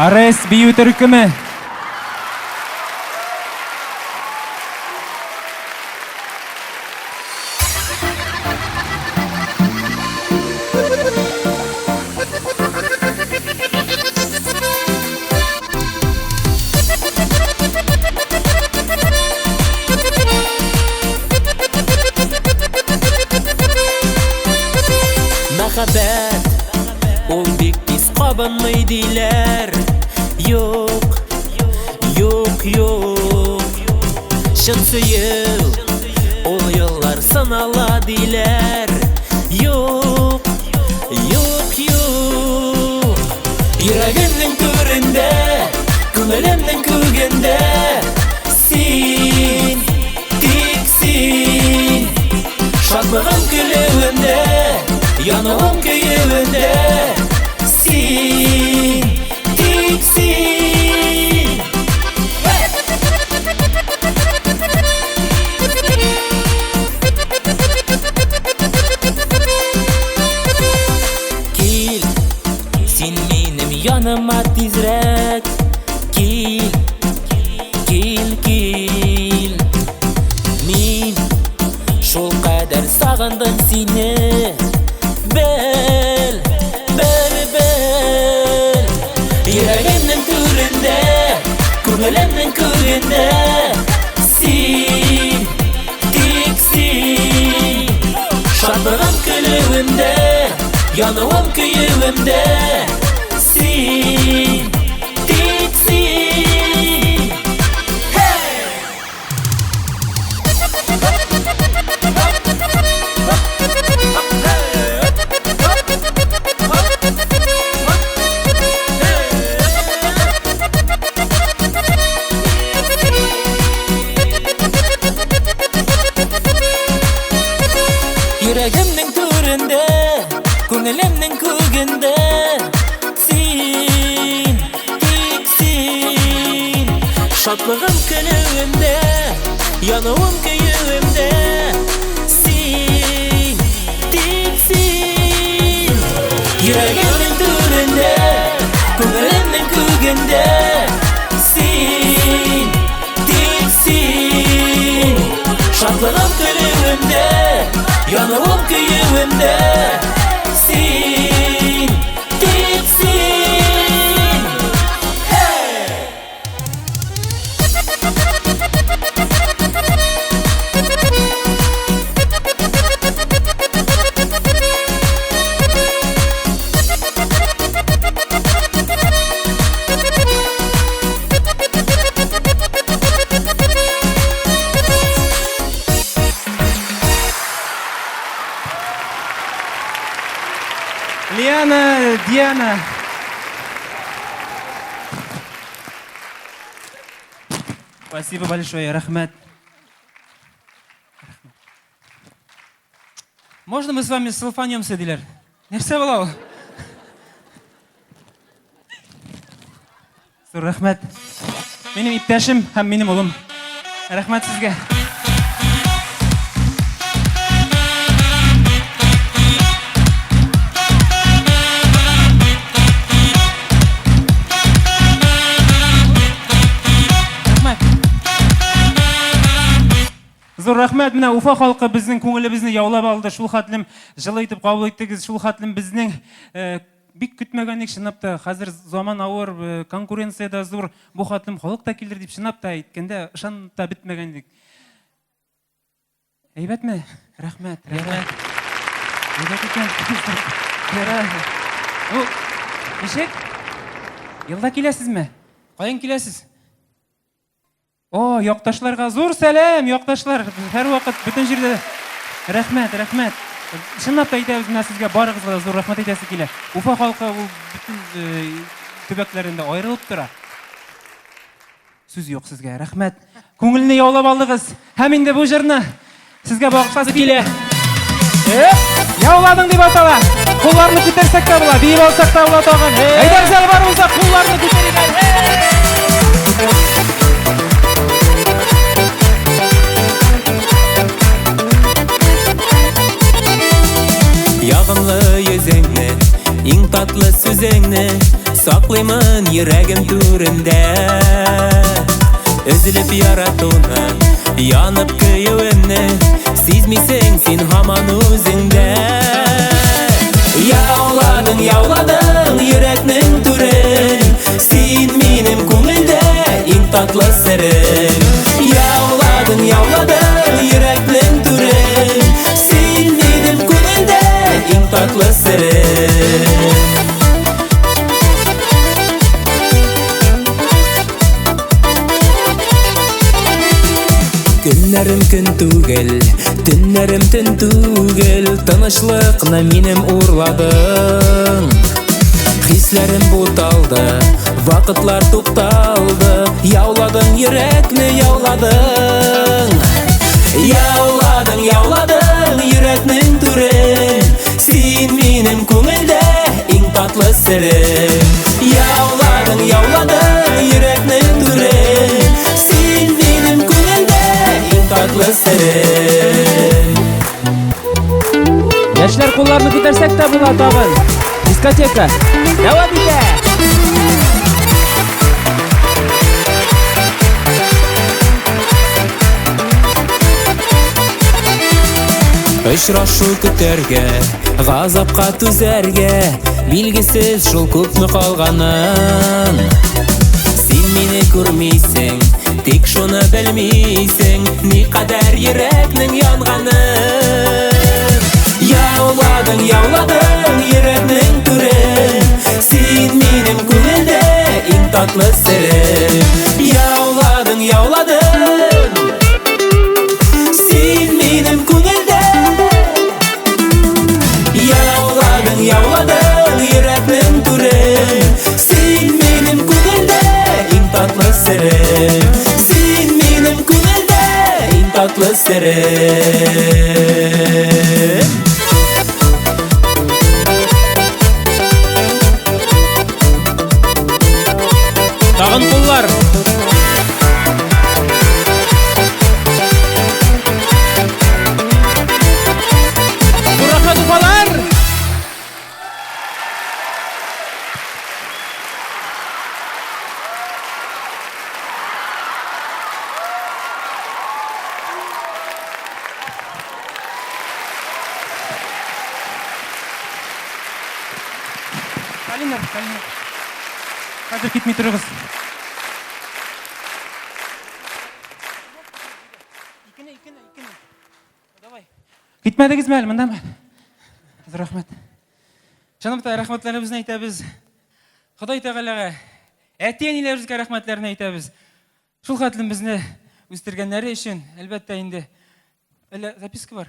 Арес бию төркеме. Мәхәббәт ул бик тиз кабынмый диләр. Юк, юк, юк. Шын сөю ул еллар санала диләр. Юк, юк, юк. Йөрәгемнең түрендә, күңелемнең күгендә син, тик син. Шатлыгым көлүендә, yanağım köyümde sin, tek sin. Kil, sin benim yanıma tezrek. Kil, kil, kil. Min şol kadar sağındım seni. Bel, bel, bel. Yüreğimden türünde, күңелемнең күгендә син, тик син. Шатлыгым көлүемдә, януым көюемдә син, тик син. Yüreğimnin türünde, күңелемнең күгендә син, тик син. Шатлыгым көлүемдә, януым көюемдә син, тик син. Yüreğimnin türünde, күңелемнең күгендә син, тик син. Шатлыгым көлүемдә, yanağım köyümde sin, tek sin. Лиана, Диана. Спасибо большое, рахмат. Можно мы с вами селфанемся, дилер? Нәрсә була ул? Рахмат. Минем иптәшем һәм минем улым. Рахмат сезгә. Зур рахмәт, менә Уфа халкы безнең күңелебезне яулап алды. Шул хәтлем җылы итеп кабул иттегез. Шул хәтлем безнең бик көтмәгәнлек чынлап та хәзер заман авыр, конкуренция зур. Бу хәтлем халык та килер дип чынлап та әйткәндә ышанып та бетмәгәндек. Әйбәтме? Рахмәт. Рахмәт. Әйбәт икән. Ничек? Елда киләсезме? Каян киләсез? О, якташларга зур сәлам, якташлар. Һәр вакыт бүтән җирдә. Рәхмәт, рәхмәт. Чынлап та әйтәбез, менә сезгә барыгызга зур рәхмәт әйтәсе килә. Уфа халкы ул бүтән төбәкләрендә аерылып тора. Сүз юк сезгә. Рәхмәт. Күңелне яулап алдыгыз. Һәм инде бу җырны сезгә багышласы килә. Яуладың дип атала. Кулларны күтәрсәк тә була, биеп алсак та була тагын. Әйдәр зал барыбызга кулларны күтәрик. Ягымлы йөзеңне, иң татлы сүзеңне, саклап саклыймын йөрәгем түрендә. Өзелеп яратуны, янып көюемне, сизмисең син һаман үзеңдә. Яуладың, яуладың йөрәкнең түрен, син минем күңелдә иң татлы серем. Яуладың, яуладың йөрәкнең түрен, син минем күңелдә иң татлы серем. Günlerim gün түгел, төннәрем төн түгел, тынычлыкны минем урладың. Хисләрем буталды, вакытлар тукталды, яуладың йөрәкне яуладың. Яуладың, яуладың йөрәкнең түрен, син минем күңелдә иң татлы серем. Яуладың, яуладың йөрәкнең түрен, син минем күңелдә иң татлы серем. Яшьләр кулларны күтәрсәк тә була тагын. Дискотека. Дәвам итә. Очрашу көтәргә, газапка түзәргә, билгесез шул күпме калганың. Син мине күрмисең, тик шуны белмисең, никадәр йөрәкнең янганын. Яуладың, яуладың йөрәкнең түрен, син минем күңелдә иң татлы серем. Яуладың, яуладың, син минем күңелдә. Яуладың, яуладың йөрәкнең түрен, син минем күңелдә иң татлы серем. Син минем күңелдә иң татлы серем. Тагын куллар. Рәхмәт уфалар. Калинер. Хәзер китми торыгыз. Китмәдегезме әле, мындамы? Рәхмәт. Җаныбызга рәхмәтләребезне әйтәбез. Ходай Тәгаләгә, әти-әниләребезгә рәхмәтләрне әйтәбез. Шул хәтлем безне үстергәннәре өчен, әлбәттә инде. Әле записка бар.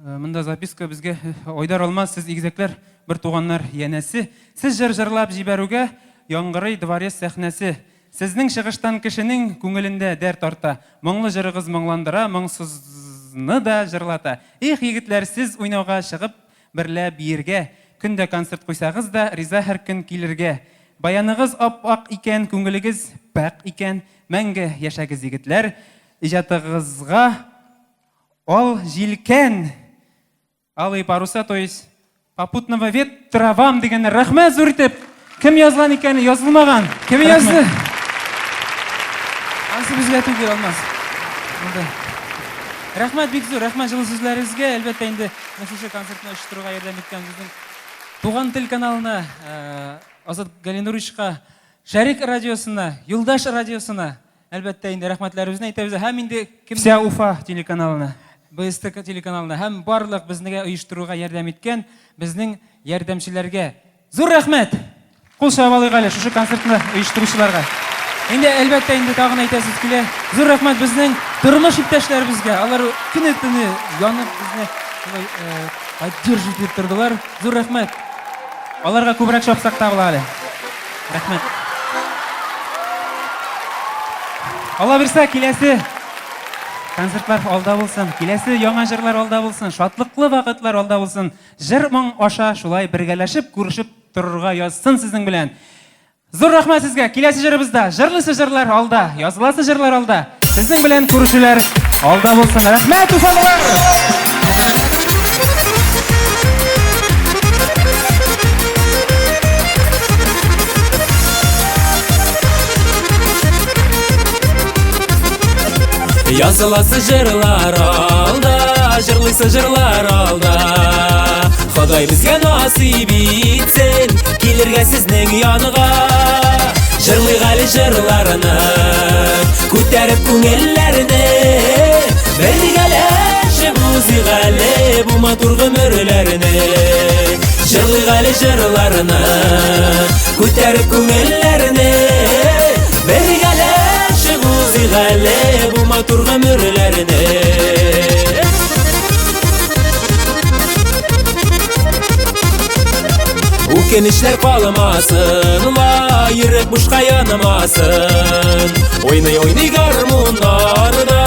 Монда записка безгә Айдар Алмаз, сез игезәкләр, бер туганнар янәсе. Сез җыр җырлап җибәрүгә яңгырый дворец сәхнәсе. Сезнең чыгыштан кешенең күңелендә дәрт арта. Моңлы җырыгыз моңландыра, моңсызны да җырлата. Их, егетләр, сез уйнауга чыгып берләп биергә, көндә концерт куйсагыз да, риза һәр көн килергә. Баяныгыз ап-ак икән, күңелегез пәк икән, мәңге яшәгез, егетләр. Иҗатыгызга ал җилкән. Алый паруса, то есть попутного ветра вам дигән рәхмәт зур итеп. Кем язган икән, язылмаган? Кем язды? Ансы безгә түгел алмас. Рәхмәт бик зур, рәхмәт җылы сүзләрегезгә. Әлбәттә инде шушы концертны оештыруга ярдәм иткән безнең Туган тел каналына, Азат Галинуровичка, Шәрик радиосына, Юлдаш радиосына әлбәттә инде рәхмәтләребезне әйтәбез. Һәм инде Вся Уфа телеканалына, БСТ телеканалына һәм барлык безнегә оештыруга ярдәм иткән безнең ярдәмчеләргә зур рәхмәт. Кул чабалыйк әле шушы концертны оештыручыларга. Инде әлбәттә инде тагын әйтәсез килә. Зур рәхмәт безнең тормыш иптәшләребезгә. Алар көне-төне янып безне поддерживать итеп тордылар. Зур рәхмәт. Аларга күбрәк шапсак та була әле. Рәхмәт. Алла бирсә, киләсе концертлар алда булсын, киләсе яңа җырлар алда булсын, шатлыклы вакытлар алда булсын. Җыр-моң аша шулай бергәләшеп, күрешеп торырга язсын сезнең белән. Зур рәхмәт сезгә. Киләсе җырыбызда җырлысы җырлар алда, языласы җырлар алда. Сезнең белән күрешүләр алда булсын. Рәхмәт, уфалылар! Yazılası jırlar alda, jırlısı jırlar alda. Xudoy bizga nasib etsin, kelirga sizning yoniga. Jırlayg ali jırlarını, ko'tarib ko'ngillarini. Birgalashib o'zig ali bu motor g'umurlarini. Jırlayg ali jırlarını, ko'tarib ko'ngillarini. Birgalashib o'zig ali bu motor g'umurlarini. O'kinishlar qolmasin, va yurek boshqa yonmasin. O'ynay garmonlarda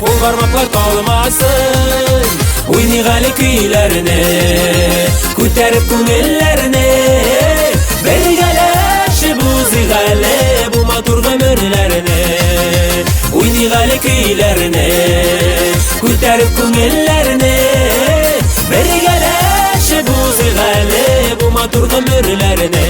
qo'l barmoqlar qolmasin. O'ynay g'ali kuylarini, ko'tarib ko'ngillarini. Birgalashib o'zig ali bu motor g'umurlarini. O'ynay g'ali kuylarini, ko'tarib ko'ngillarini. Birgalashib o'zig ali bu motor g'umurlarini.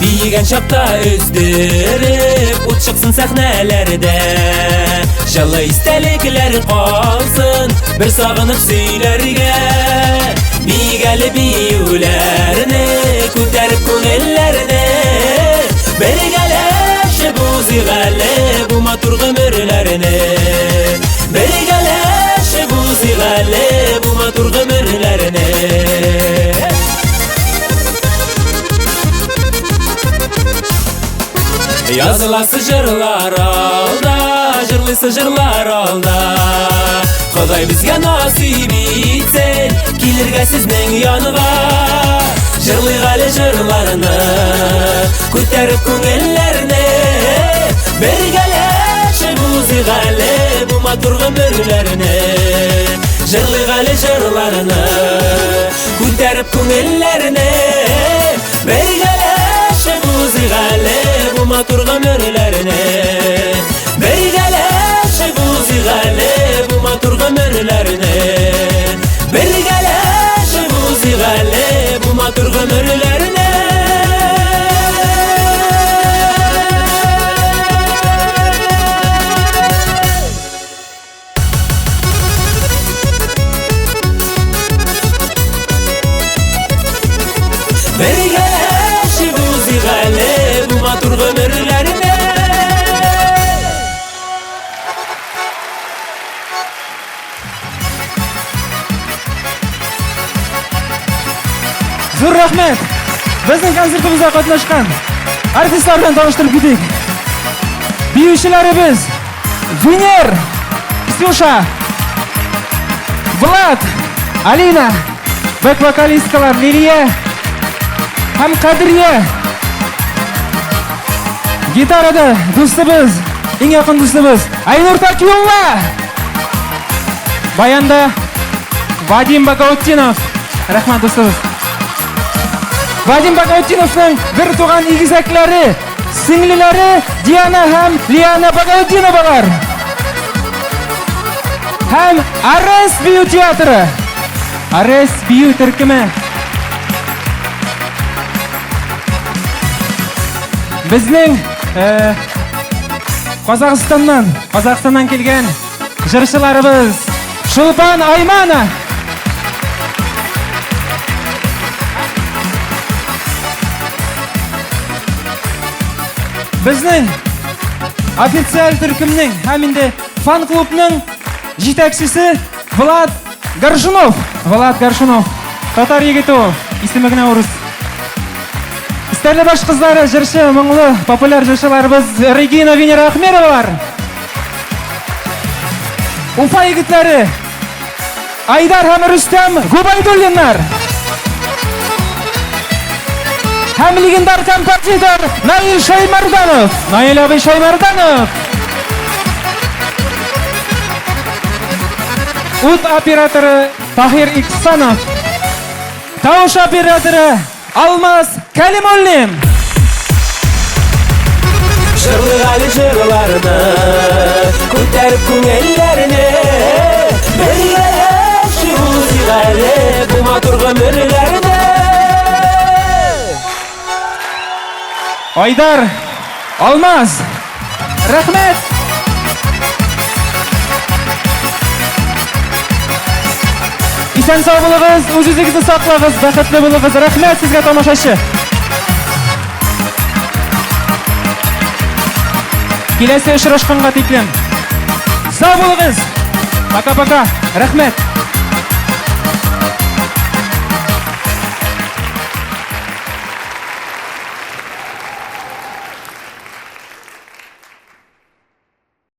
Biyigen şapta özdirip ut çıksın sahnelerdə. Jalla istelikler qalsın bir sağınıp söylərgə. Biyigəli biyulərini ko'tarib ko'ngillarini. Birgalashib o'zig ali bu motor g'umurlarini. Birgalashib o'zig ali bu motor g'umurlarini. Yazılası jırlar alda, jırlısı jırlar alda. Xudoy bizga nasib etsin, kelirga sizning yoniga. Jırlayg ali jırlarını, ko'tarib ko'ngillarini. Birgalashib o'zig ali bu motor g'umurlarini. Jırlayg ali jırlarını, ko'tarib ko'ngillarini. Birgalashib o'zig ali bu motor g'umurlarini. Birgalashib o'zig ali bu motor g'umurlarini. Birgalashib o'zig ali bu motor g'umurlarini. Birgalashib o'zig ali bu motor g'umurlarini. Zo'r rahmat. Bizning konsertimizda qatnashgan artistlar bilan tanishtirib keting. Biyuvchilarimiz Viner, Ksyusha, Vlad, Alina, back vokalistkalar Liliya ham Qadriya. Gitarada do'stimiz, eng yaqin do'stimiz Aynur Takiyova. Bayanda Vadim Bakovtinov. Rahmat do'stimiz. Vadim Bakovtinovning bir tug'an egizaklari, singlilari Diana ham Liana Bakovtinovalar. Ham Ares Biyu teatri. Ares Biyu turkumi. Bizning Qozog'istondan kelgan jırchilarimiz Shulpan Aymana. Bizning ofisial turkumning hamda fan klubning yetakchisi Vlad Garshunov. Vlad Garshunov. Tatar yigiti, ismigina o'rus. Istarli bosh qizlari, jırchi, mungli, populyar jırchilarimiz Regina Venera Ahmedovalar. Ufa yigitlari Aydar ham Rustam Gubaydullinlar. һәм легендар композитор Наил Шаймарданов. Наил абый Шаймарданов. Ут операторы Тахир Иксанов. Тауш операторы Алмаз Калимуллин. Жырлы жырларны көтәріп көңелләрне бергә шигъри бу матур гомерләрне. Айдар, Алмаз, рәхмәт. Исән сау булыгыз, үзегезне саклагыз, бәхетле булыгыз. Рәхмәт сезгә, тамашачы. Киләсе очрашканга тиклем. Сау булыгыз. Пока-пока. Рәхмәт.